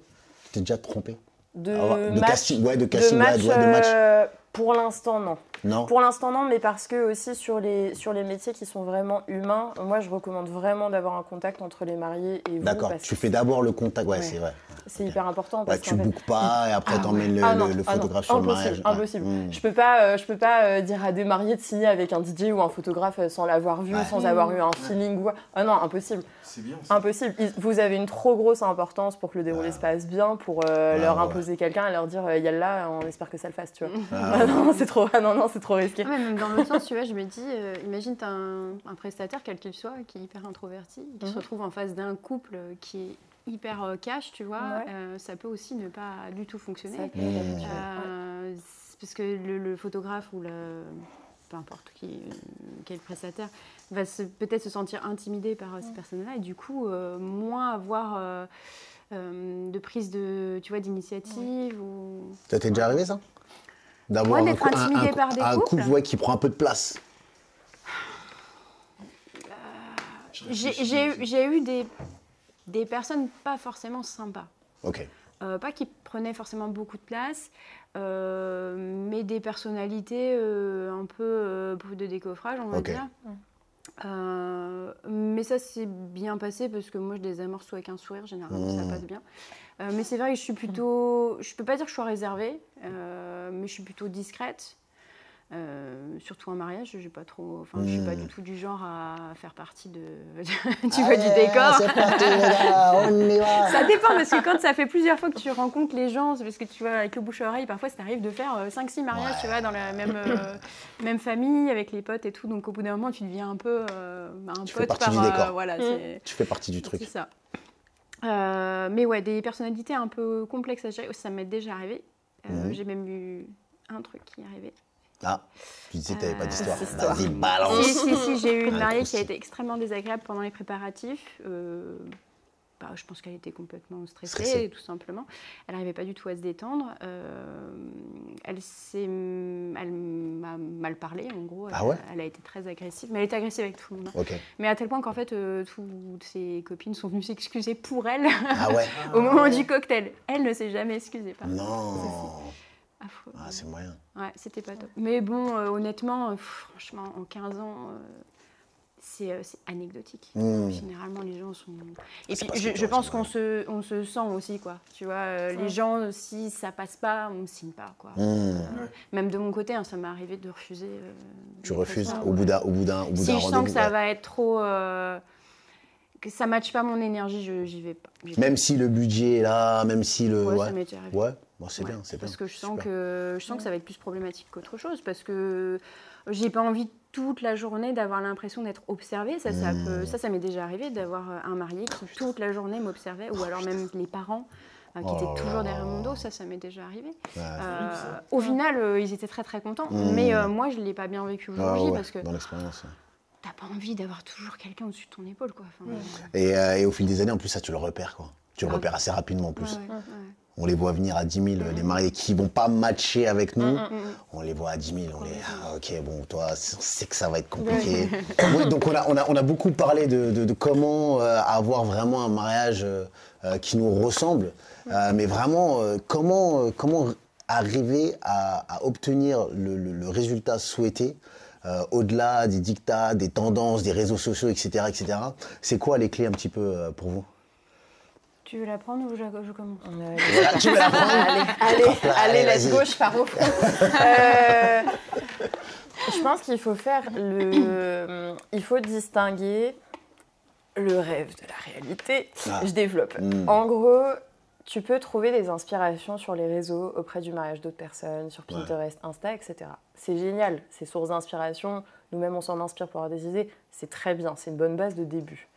Tu t'es déjà trompé? De casting, de match. Pour l'instant, non. Non. Pour l'instant, non, mais parce que aussi sur les métiers qui sont vraiment humains, moi, je recommande vraiment d'avoir un contact entre les mariés et vous. D'accord, tu fais d'abord le contact, c'est vrai. C'est hyper important. Parce tu ne bookes pas et après t'emmènes le photographe sur le mariage. Impossible. Je peux pas dire à des mariés de signer avec un DJ ou un photographe sans l'avoir vu, sans avoir eu un feeling. Ah non, impossible. C'est bien. Impossible. Vous avez une trop grosse importance pour que le déroulé se passe bien, pour leur imposer quelqu'un et leur dire Yallah, on espère que ça le fasse, tu vois. Non, c'est trop risqué. Même dans l'autre sens, tu vois, je me dis, imagine t'as un prestataire, quel qu'il soit, qui est hyper introverti, qui se retrouve en face d'un couple qui est hyper cash, tu vois, ça peut aussi ne pas du tout fonctionner. Parce que le photographe ou peu importe qui est le prestataire, va peut-être se sentir intimidé par ces personnes-là et du coup, moins avoir de prise d'initiative. Ou... Ça t'est déjà arrivé ça? D'avoir d'être intimidé par des couples. Un couple qui prend un peu de place. J'ai eu des personnes pas forcément sympas. Ok. Pas qui prenaient forcément beaucoup de place, mais des personnalités un peu de décoffrage, on va dire. Mais ça s'est bien passé parce que moi je désamorce avec un sourire, généralement ça passe bien. Mais c'est vrai que je suis plutôt, je peux pas dire que je suis réservée, mais je suis plutôt discrète. Surtout en mariage, j'ai pas trop, je suis pas du tout du genre à faire partie du décor. C'est parti, les gars, on y va. Ça dépend parce que quand ça fait plusieurs fois que tu rencontres les gens, c'est parce que tu vois avec le bouche à oreille, parfois ça t'arrive de faire 5-6 mariages, tu vois, dans la même famille avec les potes et tout. Donc au bout d'un moment, tu deviens un peu un tu pote fais partie du décor. Voilà, tu fais partie du truc. C'est ça. Mais ouais, des personnalités un peu complexes à gérer, ça m'est déjà arrivé. J'ai même eu un truc qui est arrivé. Ah, tu disais que tu n'avais pas d'histoire. Vas-y, balance. Si, j'ai eu une mariée qui a été extrêmement désagréable pendant les préparatifs. Je pense qu'elle était complètement stressée, tout simplement. Elle n'arrivait pas du tout à se détendre. Elle m'a mal parlé, en gros. Elle a été très agressive. Mais elle était agressive avec tout le monde. Okay. Mais à tel point qu'en fait, toutes ses copines sont venues s'excuser pour elle Ah au moment du cocktail. Elle ne s'est jamais excusée. Non. Affreux. C'est moyen. Ouais, c'était pas top. Mais bon, honnêtement, franchement, en 15 ans, c'est anecdotique. Généralement, les gens sont... Et puis, je pense qu'on se sent aussi, quoi. Tu vois, les gens, si ça passe pas, on ne signe pas, quoi. Même de mon côté, ça m'est arrivé de refuser. Tu refuses au bout d'un rendez-vous. Si je sens que ça va être trop... que ça ne matche pas mon énergie, j'y vais pas. Même si le budget est là, même si le... Ouais, ça m'est déjà arrivé. Ouais. Bon, c'est bien, c'est bien. Parce que je sens que ça va être plus problématique qu'autre chose, parce que j'ai pas envie toute la journée d'avoir l'impression d'être observée. Ça m'est déjà arrivé d'avoir un marié qui toute la journée m'observait, ou alors même les parents. qui étaient toujours derrière mon dos, ça m'est déjà arrivé. Au final, ils étaient très très contents, mais moi je ne l'ai pas bien vécu aujourd'hui parce que dans l'expérience. T'as pas envie d'avoir toujours quelqu'un au-dessus de ton épaule, quoi. Et au fil des années, en plus, ça, tu le repères, quoi. Tu le repères assez rapidement, en plus. On les voit venir à 10 000, les mariés qui vont pas matcher avec nous, on les voit à 10 000, ok, bon, toi, on sait que ça va être compliqué. Oui, donc on a beaucoup parlé de comment avoir vraiment un mariage qui nous ressemble, mais vraiment, comment arriver à obtenir le résultat souhaité au-delà des dictats, des tendances, des réseaux sociaux, etc., etc. C'est quoi les clés un petit peu pour vous? Tu veux la prendre ou je commence? Voilà, tu veux la prendre? Allez, let's go, je pars au fond. Je pense qu'il faut il faut distinguer le rêve de la réalité. Je développe. En gros, tu peux trouver des inspirations sur les réseaux auprès du mariage d'autres personnes, sur Pinterest, Insta, etc. C'est génial, ces sources d'inspiration, nous-mêmes on s'en inspire pour avoir des idées, c'est très bien, c'est une bonne base de début.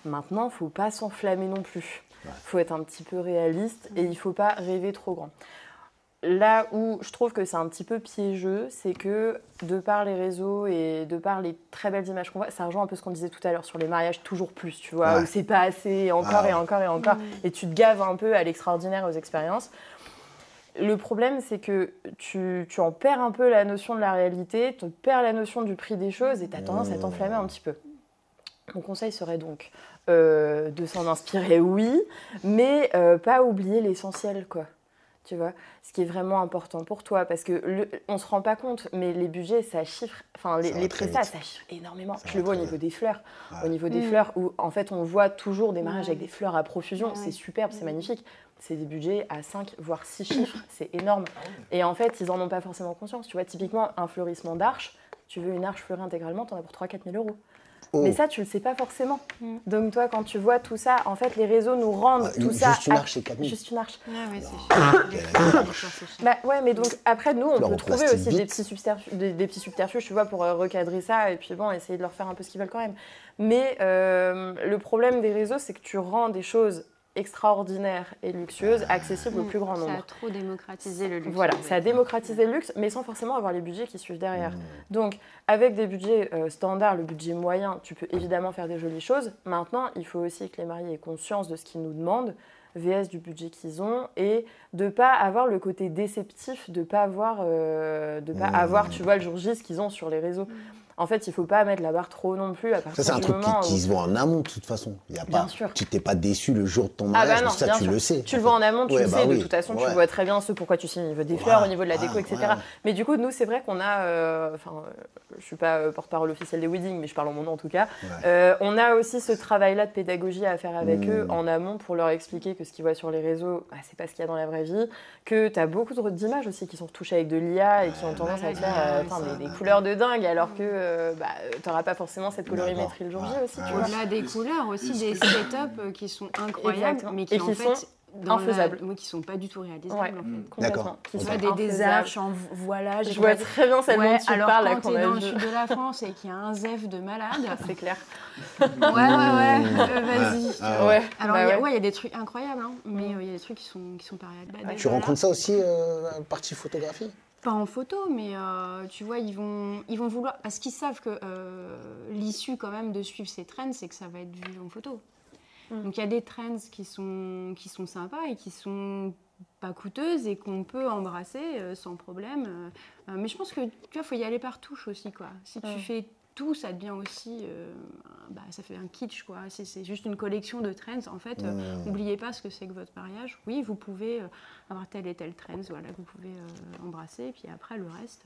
Maintenant, il ne faut pas s'enflammer non plus. Il faut être un petit peu réaliste et il ne faut pas rêver trop grand. Là où je trouve que c'est un petit peu piégeux, c'est que de par les réseaux et de par les très belles images qu'on voit, ça rejoint un peu ce qu'on disait tout à l'heure sur les mariages toujours plus, tu vois, où c'est pas assez, encore et encore et encore, et tu te gaves un peu à l'extraordinaire, aux expériences. Le problème, c'est que tu en perds un peu la notion de la réalité, tu perds la notion du prix des choses et tu as tendance à t'enflammer un petit peu. Mon conseil serait donc de s'en inspirer, oui, mais pas oublier l'essentiel, quoi. Tu vois, ce qui est vraiment important pour toi, parce que on se rend pas compte, mais les budgets, ça chiffre, enfin les prestats, ça chiffre énormément. Je le vois au niveau des fleurs, où en fait on voit toujours des mariages avec des fleurs à profusion, c'est superbe, c'est magnifique. C'est des budgets à 5 voire 6 chiffres, c'est énorme. Et en fait, ils en ont pas forcément conscience. Tu vois, typiquement un fleurissement d'arche, tu veux une arche fleurie intégralement, t'en as pour 3 000 à 4 000 €. Mais ça, tu le sais pas forcément. Donc toi, quand tu vois tout ça, en fait, les réseaux nous rendent tout ça... Juste une arche, c'est 4 000. Juste une arche. Ah ouais, c'est cher. Ouais, mais donc après, nous, on peut trouver aussi des petits subterfuges, tu vois, pour recadrer ça, et puis bon, essayer de leur faire un peu ce qu'ils veulent quand même. Mais le problème des réseaux, c'est que tu rends des choses extraordinaires et luxueuses, accessibles au plus grand nombre. Ça a trop démocratisé le luxe. Voilà, ça a démocratisé le luxe, mais sans forcément avoir les budgets qui suivent derrière. Donc, avec des budgets standards, le budget moyen, tu peux évidemment faire des jolies choses. Maintenant, il faut aussi que les mariés aient conscience de ce qu'ils nous demandent, VS du budget qu'ils ont, et de ne pas avoir le côté déceptif, de ne pas avoir, tu vois, le jour J, ce qu'ils ont sur les réseaux. En fait, il ne faut pas mettre la barre trop non plus. À ça, c'est un truc qui se voit en amont, de toute façon. Bien sûr. Tu t'es pas déçu le jour de ton mariage, non, ça, tu le sais. Tu le vois en amont, tu le sais. De toute façon, tu vois très bien pourquoi tu signes au niveau des fleurs, au niveau de la déco, etc. Mais du coup, nous, c'est vrai qu'on a... je ne suis pas porte-parole officielle des weddings, mais je parle en mon nom en tout cas. On a aussi ce travail-là de pédagogie à faire avec eux en amont pour leur expliquer que ce qu'ils voient sur les réseaux, c'est pas ce qu'il y a dans la vraie vie. Que tu as beaucoup d'images aussi qui sont retouchées avec de l'IA et qui ont tendance à te faire des couleurs de dingue, alors que tu n'auras pas forcément cette colorimétrie le jour J aussi. Au-delà des couleurs, aussi des setups qui sont incroyables, mais qui en fait... infaisables. Qui ne sont pas du tout réalisables. Ouais, complètement. Qui sont des arches en voilage. Je vois très bien celle dont tu parles. Alors quand tu es dans le sud de la France et qu'il y a un zef de malade... C'est clair. Vas-y. Alors, il y a des trucs incroyables, mais il y a des trucs qui sont pas réels. Tu rencontres ça aussi, partie photographie? Pas en photo, mais tu vois, ils vont vouloir... Parce qu'ils savent que l'issue quand même de suivre ces trends, c'est que ça va être vu en photo. Donc il y a des trends qui sont sympas et qui sont pas coûteuses et qu'on peut embrasser sans problème. Mais je pense que tu vois, faut y aller par touche aussi, quoi. Si tu fais tout, ça devient aussi... ça fait un kitsch, quoi. C'est juste une collection de trends. En fait, n'oubliez pas ce que c'est que votre mariage. Oui, vous pouvez avoir tel et tel trends, voilà, que vous pouvez embrasser. Et puis après, le reste,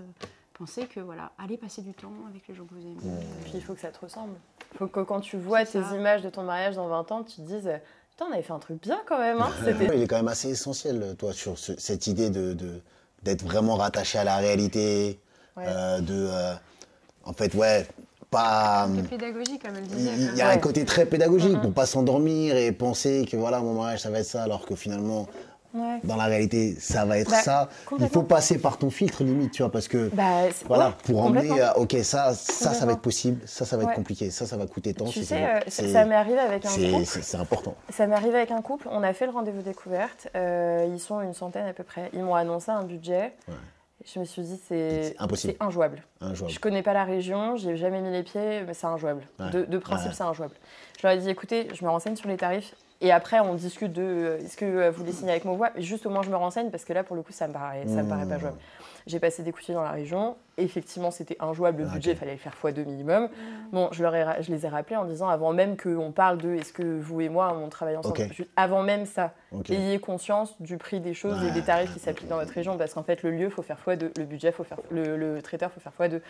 pensez que, voilà, allez passer du temps avec les gens que vous aimez. Et puis, il faut que ça te ressemble. Il faut que quand tu vois tes images de ton mariage dans 20 ans, tu te dises... Putain, on avait fait un truc bien quand même. Il est quand même assez essentiel, toi, sur cette idée d'être vraiment rattaché à la réalité, en fait, pas... Un peu pédagogique, comme elle disait. Il y a un côté très pédagogique pour pas s'endormir et penser que voilà, mon mariage, ça va être ça, alors que finalement, Ouais. Dans la réalité, ça va être ça. Il faut passer par ton filtre limite, tu vois, parce que voilà, pour emmener, ok, ça va être possible, ça va être compliqué, ça va coûter tant. Tu sais, ça m'est arrivé avec un couple. C'est important. Ça m'est arrivé avec un couple. On a fait le rendez-vous découverte. Ils sont une centaine à peu près. Ils m'ont annoncé un budget. Ouais. Je me suis dit, c'est impossible. C'est injouable. Je connais pas la région, j'y ai jamais mis les pieds, mais c'est injouable. Ouais. De principe, c'est injouable. Je leur ai dit, écoutez, je me renseigne sur les tarifs. Et après, on discute de est-ce que vous voulez signer avec Mauvois. Juste au moins, je me renseigne parce que là, pour le coup, ça me paraît pas jouable. J'ai passé des coups de fil dans la région. Effectivement, c'était injouable. Le budget, il fallait le faire x2 minimum. Bon, je les ai rappelés en disant, avant même qu'on parle de est-ce que vous et moi, on travaille ensemble, avant même ça, ayez conscience du prix des choses et des tarifs qui s'appliquent dans votre région. Parce qu'en fait, le lieu, il faut faire x2. Le budget, faut faire le traiteur, il faut faire x2.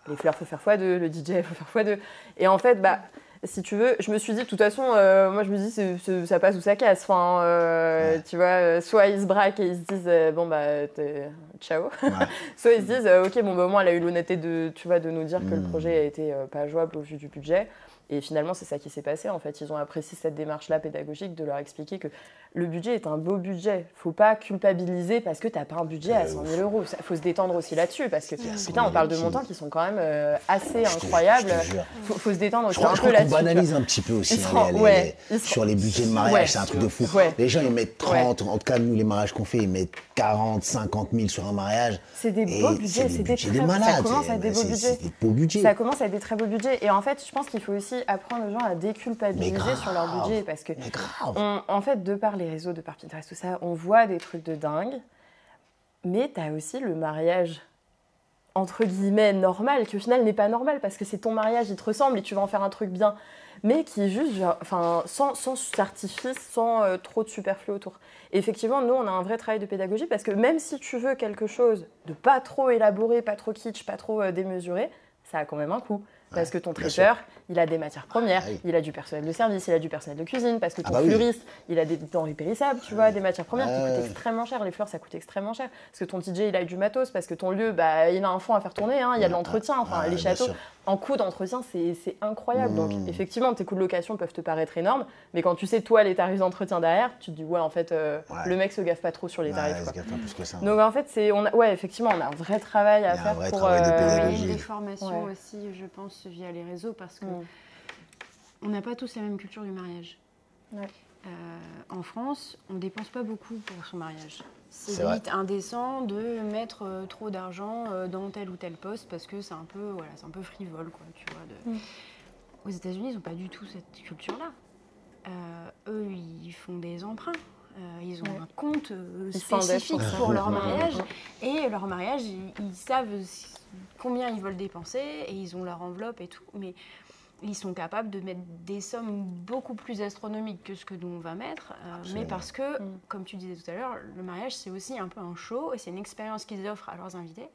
Les fleurs, il faut faire x2. Le DJ, il faut faire x2. Et en fait, si tu veux, je me suis dit, de toute façon, moi je me dis, ça passe ou ça casse. Enfin, tu vois, soit ils se braquent et ils se disent, bon bah, ciao. Ouais. Soit ils se disent, ok, bon bah, au moins elle a eu l'honnêteté de nous dire que le projet a été pas jouable au vu du budget. Et finalement, c'est ça qui s'est passé. En fait, ils ont apprécié cette démarche-là pédagogique de leur expliquer que le budget est un beau budget. Faut pas culpabiliser parce que t'as pas un budget à 100 000 €. Faut se détendre aussi là-dessus parce que, putain, on parle de montants qui sont quand même assez incroyables. Faut se détendre aussi un peu là-dessus. On banalise un petit peu aussi sur les budgets de mariage. C'est un truc de fou. Les gens, ils mettent 30, en tout cas, nous, les mariages qu'on fait, ils mettent 40, 50 000 sur un mariage. C'est des beaux budgets, c'est des très malades. Ça commence à être des beaux budgets. C'est des beaux budgets. Ça commence à être des très beaux budgets. Et en fait, je pense qu'il faut aussi apprendre aux gens à déculpabiliser sur leur budget parce que, en fait, de par les réseaux, de par Pinterest, tout ça, on voit des trucs de dingue, mais t'as aussi le mariage entre guillemets normal, qui au final n'est pas normal parce que c'est ton mariage, il te ressemble et tu vas en faire un truc bien, mais qui est juste sans artifice, sans trop de superflu autour. Et effectivement, nous, on a un vrai travail de pédagogie parce que même si tu veux quelque chose de pas trop élaboré, pas trop kitsch, pas trop démesuré, ça a quand même un coût. Parce que ton traiteur, il a des matières premières, il a du personnel de service, il a du personnel de cuisine, parce que ton fleuriste, il a des denrées périssables, tu vois, des matières premières qui coûtent extrêmement cher. Les fleurs, ça coûte extrêmement cher. Parce que ton DJ, il a du matos, parce que ton lieu, il a un fond à faire tourner, il y a de l'entretien. Enfin, les châteaux, en coût d'entretien, c'est incroyable. Donc, effectivement, tes coûts de location peuvent te paraître énormes, mais quand tu sais, toi, les tarifs d'entretien derrière, tu te dis, ouais, en fait, le mec se gaffe pas trop sur les tarifs. Se gaffe pas plus que ça. Donc, en fait, effectivement, on a un vrai travail à faire pour... des formations aussi, je pense, via les réseaux, parce que on n'a pas tous la même culture du mariage. Ouais. En France, on ne dépense pas beaucoup pour son mariage. C'est limite indécent de mettre trop d'argent dans tel ou tel poste parce que c'est un peu frivole, quoi, tu vois. Aux États-Unis, ils n'ont pas du tout cette culture-là. Eux, ils font des emprunts. Ils ont un compte spécifique pour leur mariage. Et leur mariage, ils savent combien ils veulent dépenser et ils ont leur enveloppe et tout. Mais ils sont capables de mettre des sommes beaucoup plus astronomiques que ce que nous on va mettre. Mais parce que, comme tu disais tout à l'heure, le mariage, c'est aussi un peu un show et c'est une expérience qu'ils offrent à leurs invités.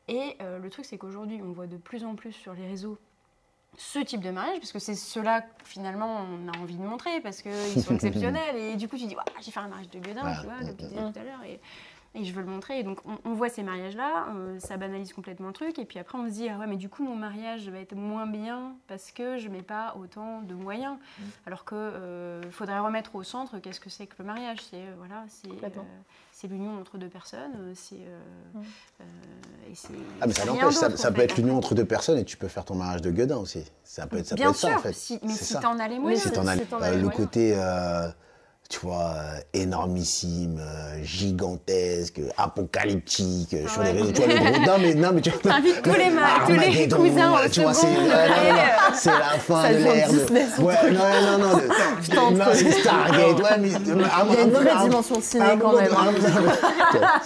Et le truc, c'est qu'aujourd'hui, on voit de plus en plus sur les réseaux ce type de mariage, parce que c'est ceux-là que finalement on a envie de montrer, parce qu'ils sont exceptionnels. Et du coup, tu dis, j'ai fait un mariage de gueudin, tu vois, comme tu disais tout à l'heure. Et je veux le montrer. Et donc, on voit ces mariages-là, ça banalise complètement le truc. Et puis après, on se dit, mais du coup, mon mariage va être moins bien parce que je ne mets pas autant de moyens. Alors qu'il faudrait remettre au centre qu'est-ce que c'est que le mariage. C'est l'union entre deux personnes. Mais ça n'empêche, ça peut être l'union entre deux personnes et tu peux faire ton mariage de gueudin aussi. Ça peut être ça, en fait. Mais si tu en as les moyens. Le côté... tu vois, énormissime, gigantesque, apocalyptique, sur les réseaux. Tu vois, non, mais tu vois... T'invites tous les cousins au second degré. C'est la fin de l'ère de... Non, c'est Stargate. Il y a une vraie dimension ciné quand même.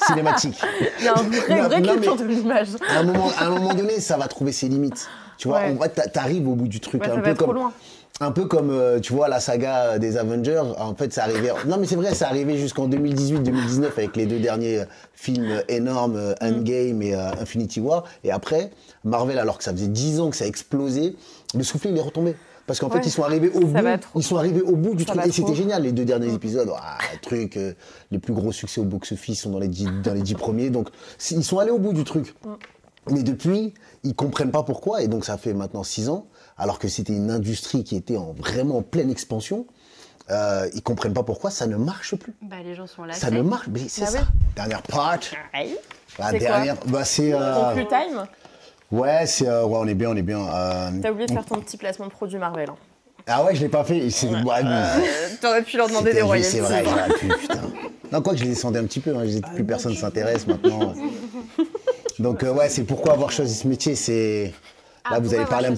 Cinématique. Il y a une vraie culture de l'image. À un moment donné, ça va trouver ses limites. Tu vois, t'arrives au bout du truc. Ça va être trop loin. Un peu comme, tu vois, la saga des Avengers, en fait, ça arrivait... Non, mais c'est vrai, ça arrivait jusqu'en 2018-2019 avec les deux derniers films énormes, Endgame et Infinity War. Et après, Marvel, alors que ça faisait 10 ans que ça explosait, le soufflet, il est retombé. Parce qu'en fait, ils sont arrivés au bout du truc. Et c'était génial, les deux derniers épisodes. Les plus gros succès au box-office sont dans les 10 premiers. Donc, ils sont allés au bout du truc. Mais depuis, ils comprennent pas pourquoi. Et donc, ça fait maintenant 6 ans. Alors que c'était une industrie qui était vraiment en pleine expansion. ils comprennent pas pourquoi ça ne marche plus. Bah, les gens sont là. Ça ne marche, mais c'est Ah ça. ouais. Dernière part. Aïe. La C'est dernière, bah c'est. Plus time. Ouais, c'est. Ouais, on est bien. T'as oublié de faire ton petit placement de produit Marvel. Hein. Ah ouais, je l'ai pas fait. T'aurais pu leur demander des royalties. C'est vrai, j'aurais pu, putain. Non, quoi que je les descendais un petit peu. Hein. Je disais, plus personne s'intéresse maintenant. Donc ouais, c'est pourquoi avoir choisi ce métier. C'est. Là, vous allez parler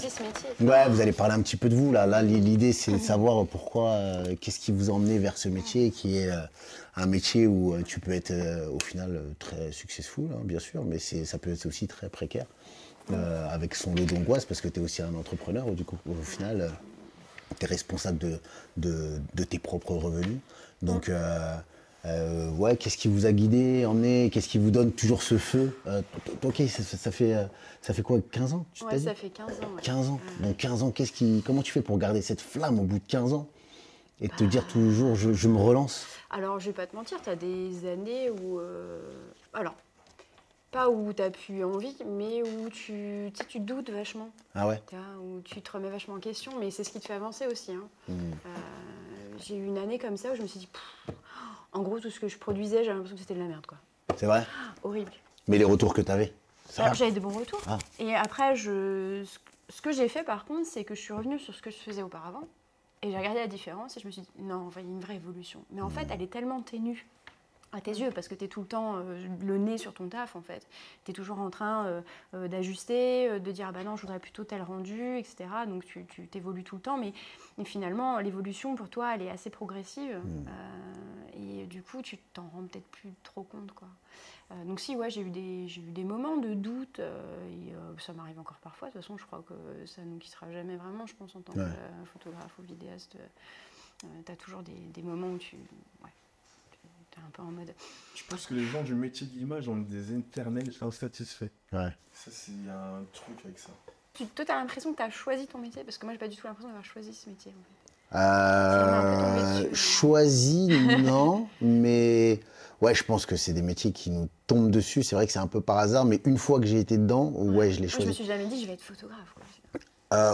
vous allez parler un petit peu de vous. Là, l'idée, c'est de savoir pourquoi, qu'est-ce qui vous a emmené vers ce métier, qui est un métier où tu peux être au final très successful, hein, bien sûr, mais ça peut être aussi très précaire, avec son lot d'angoisse, parce que tu es aussi un entrepreneur, du coup, au final, tu es responsable de tes propres revenus. Donc, ouais, qu'est-ce qui vous a guidé, emmené, qu'est-ce qui vous donne toujours ce feu ok, ça fait quoi, 15 ans Ouais, ça fait 15 ans. Ouais. 15 ans. Donc 15 ans, comment tu fais pour garder cette flamme au bout de 15 ans et te dire toujours, je me relance? Alors, je vais pas te mentir, tu as des années où... Alors, pas où tu n'as plus envie, mais où tu doutes vachement. Ah ouais? Où tu te remets vachement en question, mais c'est ce qui te fait avancer aussi. Hein. J'ai eu une année comme ça où je me suis dit... En gros, tout ce que je produisais, j'avais l'impression que c'était de la merde, quoi. C'est vrai? Horrible. Mais les retours que tu avais? Alors, j'avais de bons retours. Et après, ce que j'ai fait, par contre, c'est que je suis revenue sur ce que je faisais auparavant. Et j'ai regardé la différence et je me suis dit, non, il y a une vraie évolution. Mais en fait, elle est tellement ténue à tes yeux, parce que tu es tout le temps le nez sur ton taf, en fait. Tu es toujours en train d'ajuster, de dire, ah bah non, je voudrais plutôt tel rendu, etc. Donc, tu t'évolues tout le temps. Mais finalement, l'évolution, pour toi, elle est assez progressive. Et du coup, tu t'en rends peut-être plus trop compte, quoi. Donc si, ouais, j'ai eu des moments de doute, et ça m'arrive encore parfois. De toute façon, je crois que ça ne nous quittera jamais vraiment, je pense, en tant que photographe ou vidéaste. Tu as toujours des moments où tu es un peu en mode... Je pense que les gens du métier de l'image ont des éternels insatisfaits. Ouais. Ça, il y a un truc avec ça. Toi, tu as l'impression que tu as choisi ton métier? Parce que moi, j'ai pas du tout l'impression d'avoir choisi ce métier, en fait. Choisi, non, mais ouais, je pense que c'est des métiers qui nous tombent dessus. C'est vrai que c'est un peu par hasard, mais une fois que j'ai été dedans, ouais, je l'ai choisi. Je me suis jamais dit, je vais être photographe, quoi.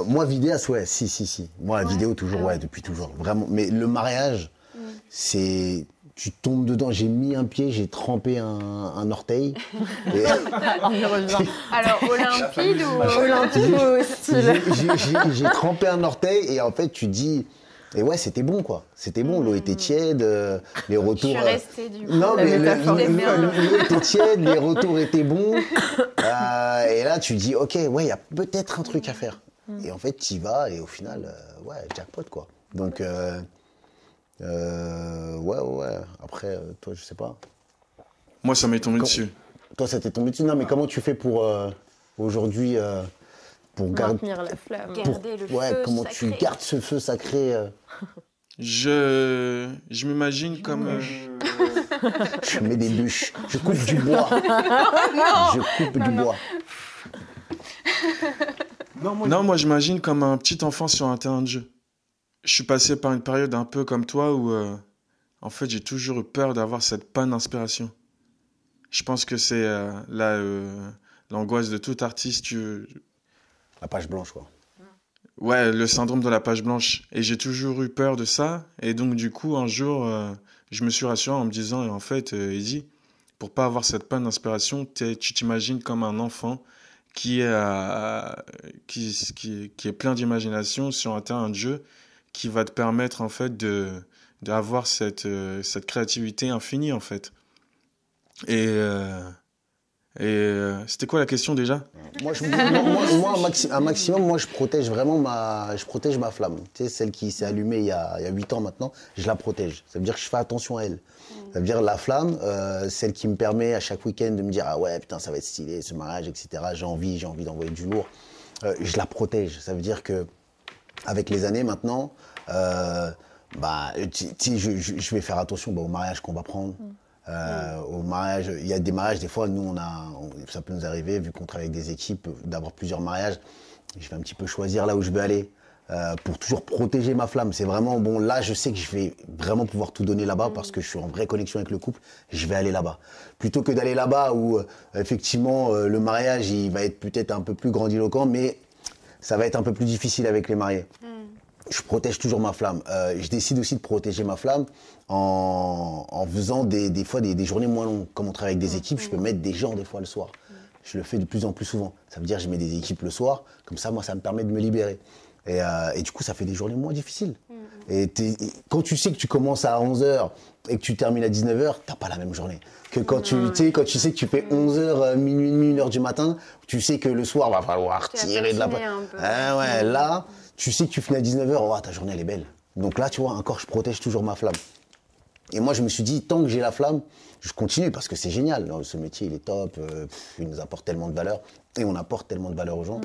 Moi, vidéaste, ouais, si. Moi, la vidéo, toujours, ouais, depuis toujours, vraiment. Mais le mariage, c'est... Tu tombes dedans, j'ai mis un pied, j'ai trempé un orteil. Et... Alors, Olympide ou Olympide ou style? J'ai trempé un orteil et en fait, tu dis... Et ouais, c'était bon, quoi. C'était bon, l'eau était tiède, les retours... Je suis restée, du coup. Non, mais l'eau était tiède, les retours étaient bons. Et là, tu dis, ok, ouais, il y a peut-être un truc à faire. Et en fait, tu y vas et au final, ouais, jackpot, quoi. Donc... ouais. Après, toi, je sais pas. Moi, ça m'est tombé dessus. Toi, ça t'est tombé dessus? Non, mais comment tu fais pour aujourd'hui pour maintenir la flamme, garder le feu comment sacré. Tu gardes ce feu sacré Je m'imagine comme. Je mets des bûches, je coupe du bois. Je coupe du bois. Non, moi, j'imagine comme un petit enfant sur un terrain de jeu. Je suis passé par une période un peu comme toi où, en fait, j'ai toujours eu peur d'avoir cette panne d'inspiration. Je pense que c'est l'angoisse de tout artiste. La page blanche, quoi. Ouais, le syndrome de la page blanche. Et j'ai toujours eu peur de ça. Et donc, du coup, un jour, je me suis rassuré en me disant, en fait, Eddie, pour pas avoir cette panne d'inspiration, tu t'imagines comme un enfant qui est plein d'imagination sur un terrain de jeu, qui va te permettre en fait d'avoir cette créativité infinie en fait. Et c'était quoi la question déjà? Moi, un maximum, moi je protège vraiment ma flamme. Tu sais, celle qui s'est allumée il y a 8 ans maintenant, je la protège. Ça veut dire que je fais attention à elle. Ça veut dire la flamme, celle qui me permet à chaque week-end de me dire ah ouais putain ça va être stylé ce mariage, etc. J'ai envie d'envoyer du lourd. Je la protège. Ça veut dire que avec les années maintenant, je vais faire attention au mariage qu'on va prendre. Au mariage, il y a des mariages, des fois, nous, ça peut nous arriver, vu qu'on travaille avec des équipes, d'avoir plusieurs mariages. Je vais un petit peu choisir là où je vais aller pour toujours protéger ma flamme. C'est vraiment, bon, là, je sais que je vais vraiment pouvoir tout donner là-bas parce que je suis en vraie connexion avec le couple. Je vais aller là-bas. Plutôt que d'aller là-bas où, effectivement, le mariage, il va être peut-être un peu plus grandiloquent, mais ça va être un peu plus difficile avec les mariés. je protège toujours ma flamme. Je décide aussi de protéger ma flamme en faisant des fois des journées moins longues. Comme on travaille avec des équipes, je peux mettre des gens des fois le soir. Je le fais de plus en plus souvent. Ça veut dire que je mets des équipes le soir, comme ça, moi, ça me permet de me libérer. Et du coup, ça fait des journées moins difficiles. Et quand tu sais que tu commences à 11h et que tu termines à 19h, t'as pas la même journée. Que quand tu sais que tu fais 11h, minuit, 1h du matin, tu sais que le soir, va falloir tirer de la... Ah ouais, là, tu sais que tu finis à 19h, oh, ta journée, elle est belle. Donc là, tu vois, encore, je protège toujours ma flamme. Et moi, je me suis dit, tant que j'ai la flamme, je continue parce que c'est génial. Ce métier, il est top, il nous apporte tellement de valeur et on apporte tellement de valeur aux gens.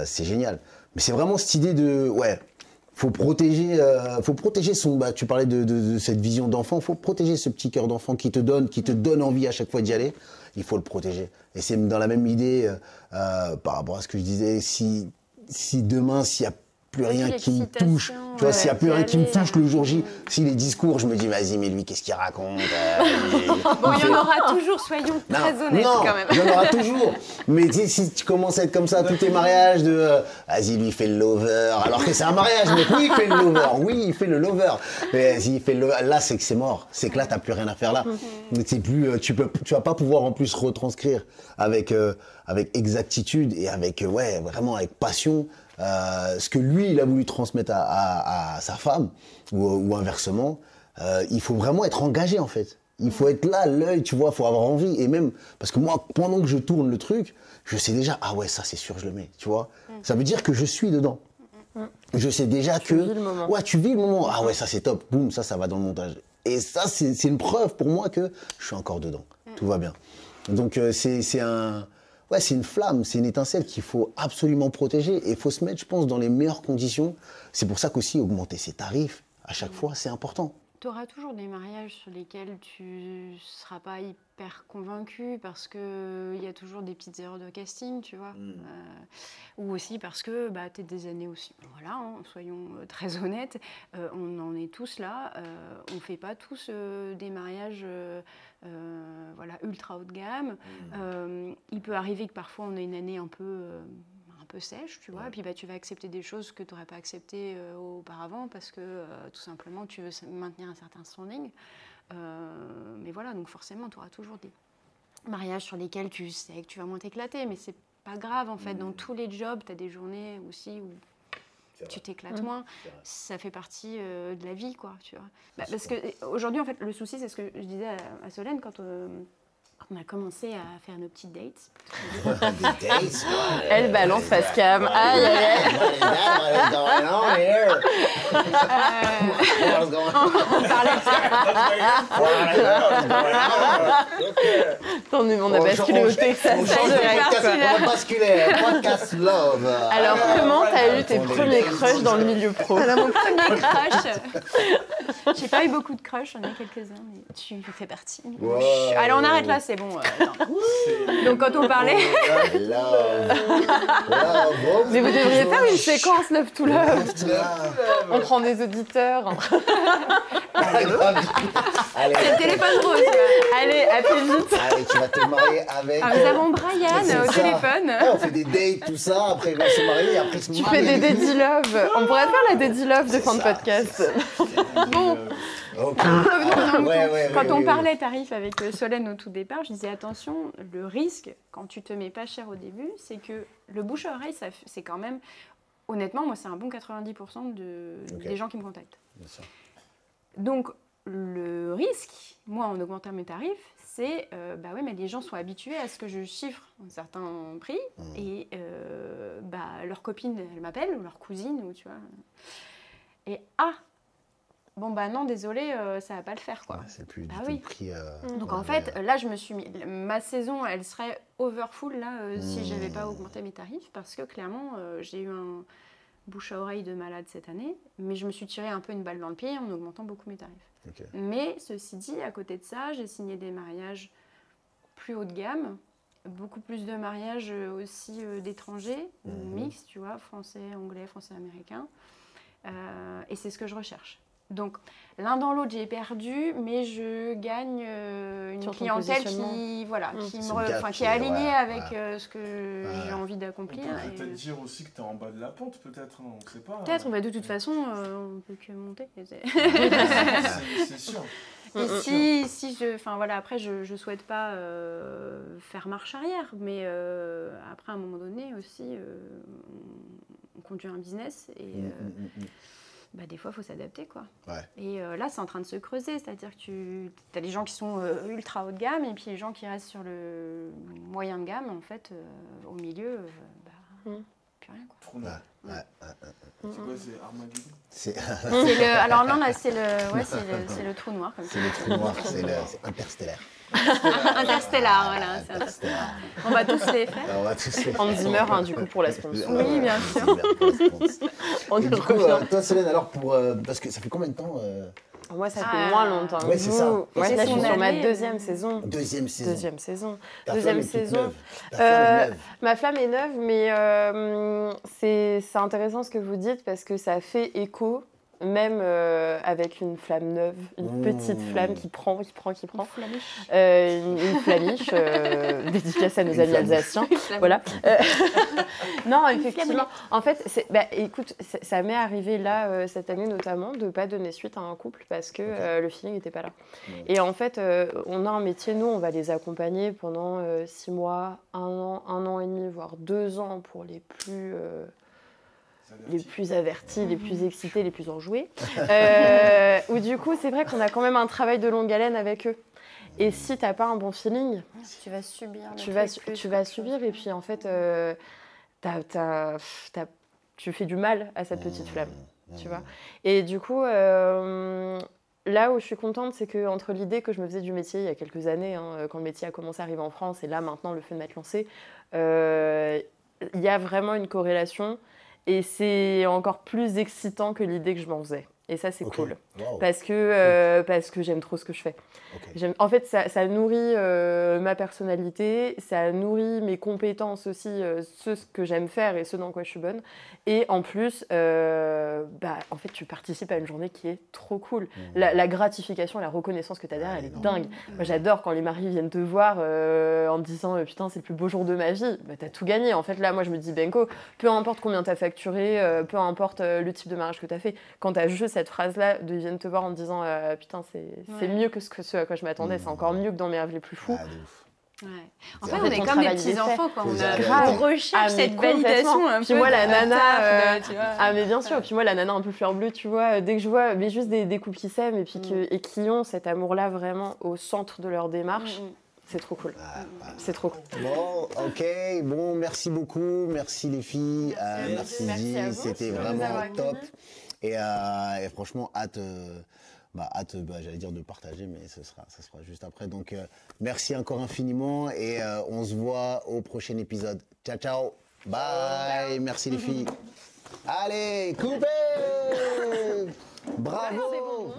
C'est génial. Mais c'est vraiment cette idée de, faut protéger son. Tu parlais de cette vision d'enfant. Faut protéger ce petit cœur d'enfant qui te donne envie à chaque fois d'y aller. Il faut le protéger. Et c'est dans la même idée par rapport à ce que je disais. Si demain, s'il y a plus rien qui me touche. Tu vois, s'il n'y a plus rien qui me touche le jour J, si les discours, je me dis, vas-y, mais lui, qu'est-ce qu'il raconte Bon, il y en aura toujours, soyons très honnêtes quand même. Il y en aura toujours. Mais si tu commences à être comme ça, tous tes mariages vas-y, lui, il fait le lover. Alors que c'est un mariage, mais oui, il fait le lover. Oui, il fait le lover. Mais vas-y, il fait le lover. Là, c'est que c'est mort. C'est que là, tu n'as plus rien à faire là. C'est plus, tu vas pas pouvoir en plus retranscrire avec exactitude et avec, vraiment avec passion. Ce que lui, il a voulu transmettre à sa femme, ou inversement, il faut vraiment être engagé, en fait. Il faut être là, l'œil, tu vois, il faut avoir envie. Et même, parce que moi, pendant que je tourne le truc, je sais déjà, ah ouais, ça c'est sûr, je le mets, tu vois. Ça veut dire que je suis dedans. Je sais déjà que... Tu vis le moment. Ouais, tu vis le moment. Ah ouais, ça c'est top. Boum, ça va dans le montage. Et ça, c'est une preuve pour moi que je suis encore dedans. Tout va bien. Donc, c'est une flamme, c'est une étincelle qu'il faut absolument protéger et il faut se mettre, je pense, dans les meilleures conditions. C'est pour ça qu'aussi augmenter ses tarifs, à chaque fois, c'est important. Tu auras toujours des mariages sur lesquels tu ne seras pas hyper convaincu parce qu'il y a toujours des petites erreurs de casting, tu vois. Ou aussi parce que tu es des années aussi. Voilà, soyons très honnêtes, on en est tous là. On ne fait pas tous des mariages ultra haut de gamme. Il peut arriver que parfois on ait une année un peu sèche, tu vois, et puis tu vas accepter des choses que tu n'aurais pas acceptées auparavant parce que tout simplement tu veux maintenir un certain standing. Mais voilà, donc forcément tu auras toujours des mariages sur lesquels tu sais que tu vas moins t'éclater, mais c'est pas grave en fait. Dans tous les jobs, tu as des journées aussi où tu t'éclates moins. Ça fait partie de la vie, quoi, tu vois. Parce qu'aujourd'hui, en fait, le souci, c'est ce que je disais à Solène quand on a commencé à faire nos petites dates. Des dates, Elle balance face cam. Aïe, aïe, aïe. On parlait de On a basculé au Texas. On a basculé. Podcast Love. Alors, comment t'as eu tes premiers crushs dans le milieu pro? Alors, mon premier crush, j'ai pas eu beaucoup de crushs, j'en ai quelques-uns, mais tu fais partie. Wow. Allez, on arrête là, c'est bon. Donc, quand on parlait... Mais vous devriez faire une séquence Love to Love. On prend des auditeurs. Allez, C'est le téléphone rose. Allez, appelle vite. allez, tu vas te marier avec... Nous avons Brian au téléphone. Ouais, on fait des dates, tout ça, après il va se marier, après il se Tu marie. fais des Daddy Love. On pourrait faire la Daddy Love de fin de podcast. Bon, Ok. quand on parlait tarif avec Solène au tout départ, je disais attention, le risque, quand tu te mets pas cher au début, c'est que le bouche à oreille, c'est quand même... Honnêtement, moi, c'est un bon 90% des gens qui me contactent. Bien sûr. Donc, le risque, moi, en augmentant mes tarifs, c'est, mais les gens sont habitués à ce que je chiffre un certain prix et leur copine, elle m'appelle, ou leur cousine, ou tu vois. Et non, désolé, ça va pas le faire, quoi. C'est plus du Ah tout oui. pris. Donc en fait, là, je me suis mis... Ma saison, elle serait overfull, là, si j'avais pas augmenté mes tarifs, parce que clairement, j'ai eu un bouche à oreille de malade cette année, mais je me suis tiré un peu une balle dans le pied en augmentant beaucoup mes tarifs. Okay. Mais ceci dit, à côté de ça, j'ai signé des mariages plus haut de gamme, beaucoup plus de mariages aussi d'étrangers, mixtes, tu vois, français, anglais, français, américain. Et c'est ce que je recherche. Donc, l'un dans l'autre, j'ai perdu, mais je gagne une Sur ton clientèle positionnement. qui est alignée avec ce que j'ai envie On d'accomplir. peut peut-être dire aussi que tu es en bas de la pente, peut-être, hein, on ne sait pas. Peut-être, mais de toute façon, on peut que monter. C'est sûr. Et si je, enfin voilà, après je souhaite pas faire marche arrière, mais après à un moment donné aussi, on conduit un business et des fois il faut s'adapter quoi. Ouais. Et là c'est en train de se creuser, c'est-à-dire que tu as les gens qui sont ultra haut de gamme et puis les gens qui restent sur le moyen de gamme en fait au milieu, plus rien quoi. Trop noir. C'est quoi, c'est Armageddon? Alors non là c'est le trou noir comme ça. C'est le trou noir, c'est interstellaire. Interstellar, voilà. C'est Interstellaire. On va tous les faire. On va tous les faire. Hans Zimmer, du coup, pour la sponsor. Oui, bien sûr. Hans Zimmer pour la sponsor. On Et y du coup, revient. toi, Solène, alors, parce que ça fait combien de temps Moi, ça fait moins longtemps. Ouais, c'est ça. Moi, C'est là, je suis son sur ma année, deuxième saison. Deuxième saison. Deuxième saison. Ta Deuxième flamme est toute saison. neuve. Ta flamme est neuve. Ma flamme est neuve, mais c'est intéressant ce que vous dites parce que ça fait écho, même avec une flamme neuve, une petite flamme qui prend. Une flamiche, dédicace à nos amis alsaciens. Voilà. Non, effectivement. En fait, écoute, ça m'est arrivé là, cette année notamment, de ne pas donner suite à un couple parce que le feeling n'était pas là. Et en fait, on a un métier, nous, on va les accompagner pendant 6 mois, 1 an et demi, voire 2 ans pour les plus avertis, les plus excités, les plus enjoués. Où du coup, c'est vrai qu'on a quand même un travail de longue haleine avec eux. Et si t'as pas un bon feeling, Tu vas subir. tu vas subir et puis en fait, tu fais du mal à cette petite flamme, tu vois. Et du coup, là où je suis contente, c'est qu'entre l'idée que je me faisais du métier il y a quelques années, quand le métier a commencé à arriver en France, et là maintenant le fait de m'être lancée, il y a vraiment une corrélation. Et c'est encore plus excitant que l'idée que je m'en faisais. Et ça, c'est cool. Wow. Parce que j'aime trop ce que je fais. En fait, ça nourrit ma personnalité, ça nourrit mes compétences aussi, ce que j'aime faire et ce dans quoi je suis bonne. Et en plus, en fait, tu participes à une journée qui est trop cool. La gratification, la reconnaissance que tu as derrière, elle est dingue. Moi, j'adore quand les maris viennent te voir en te disant « Putain, c'est le plus beau jour de ma vie ». Tu as tout gagné. En fait, là, moi, je me dis « Benko, peu importe combien tu as facturé, peu importe le type de mariage que tu as fait, quand tu as juste cette phrase-là, de viennent te voir en te disant putain, c'est mieux que ce à quoi je m'attendais, c'est encore mieux que dans mes rêves les plus fous. Ouais. En fait, on est comme des petits-enfants, quoi. On recherche cette validation un peu. Puis moi, la nana... tu vois. Ah, mais bien sûr. Puis moi, la nana un peu fleur bleue, tu vois, dès que je vois juste des couples qui s'aiment et qui ont cet amour-là vraiment au centre de leur démarche, c'est trop cool. C'est trop cool. Bon, ok. Bon, merci beaucoup. Merci les filles. Merci Guy. C'était vraiment top. Et franchement, hâte, j'allais dire de partager, mais ça sera juste après. Donc, merci encore infiniment et on se voit au prochain épisode. Ciao, ciao. Bye. Merci les filles. Allez, coupez. Bravo.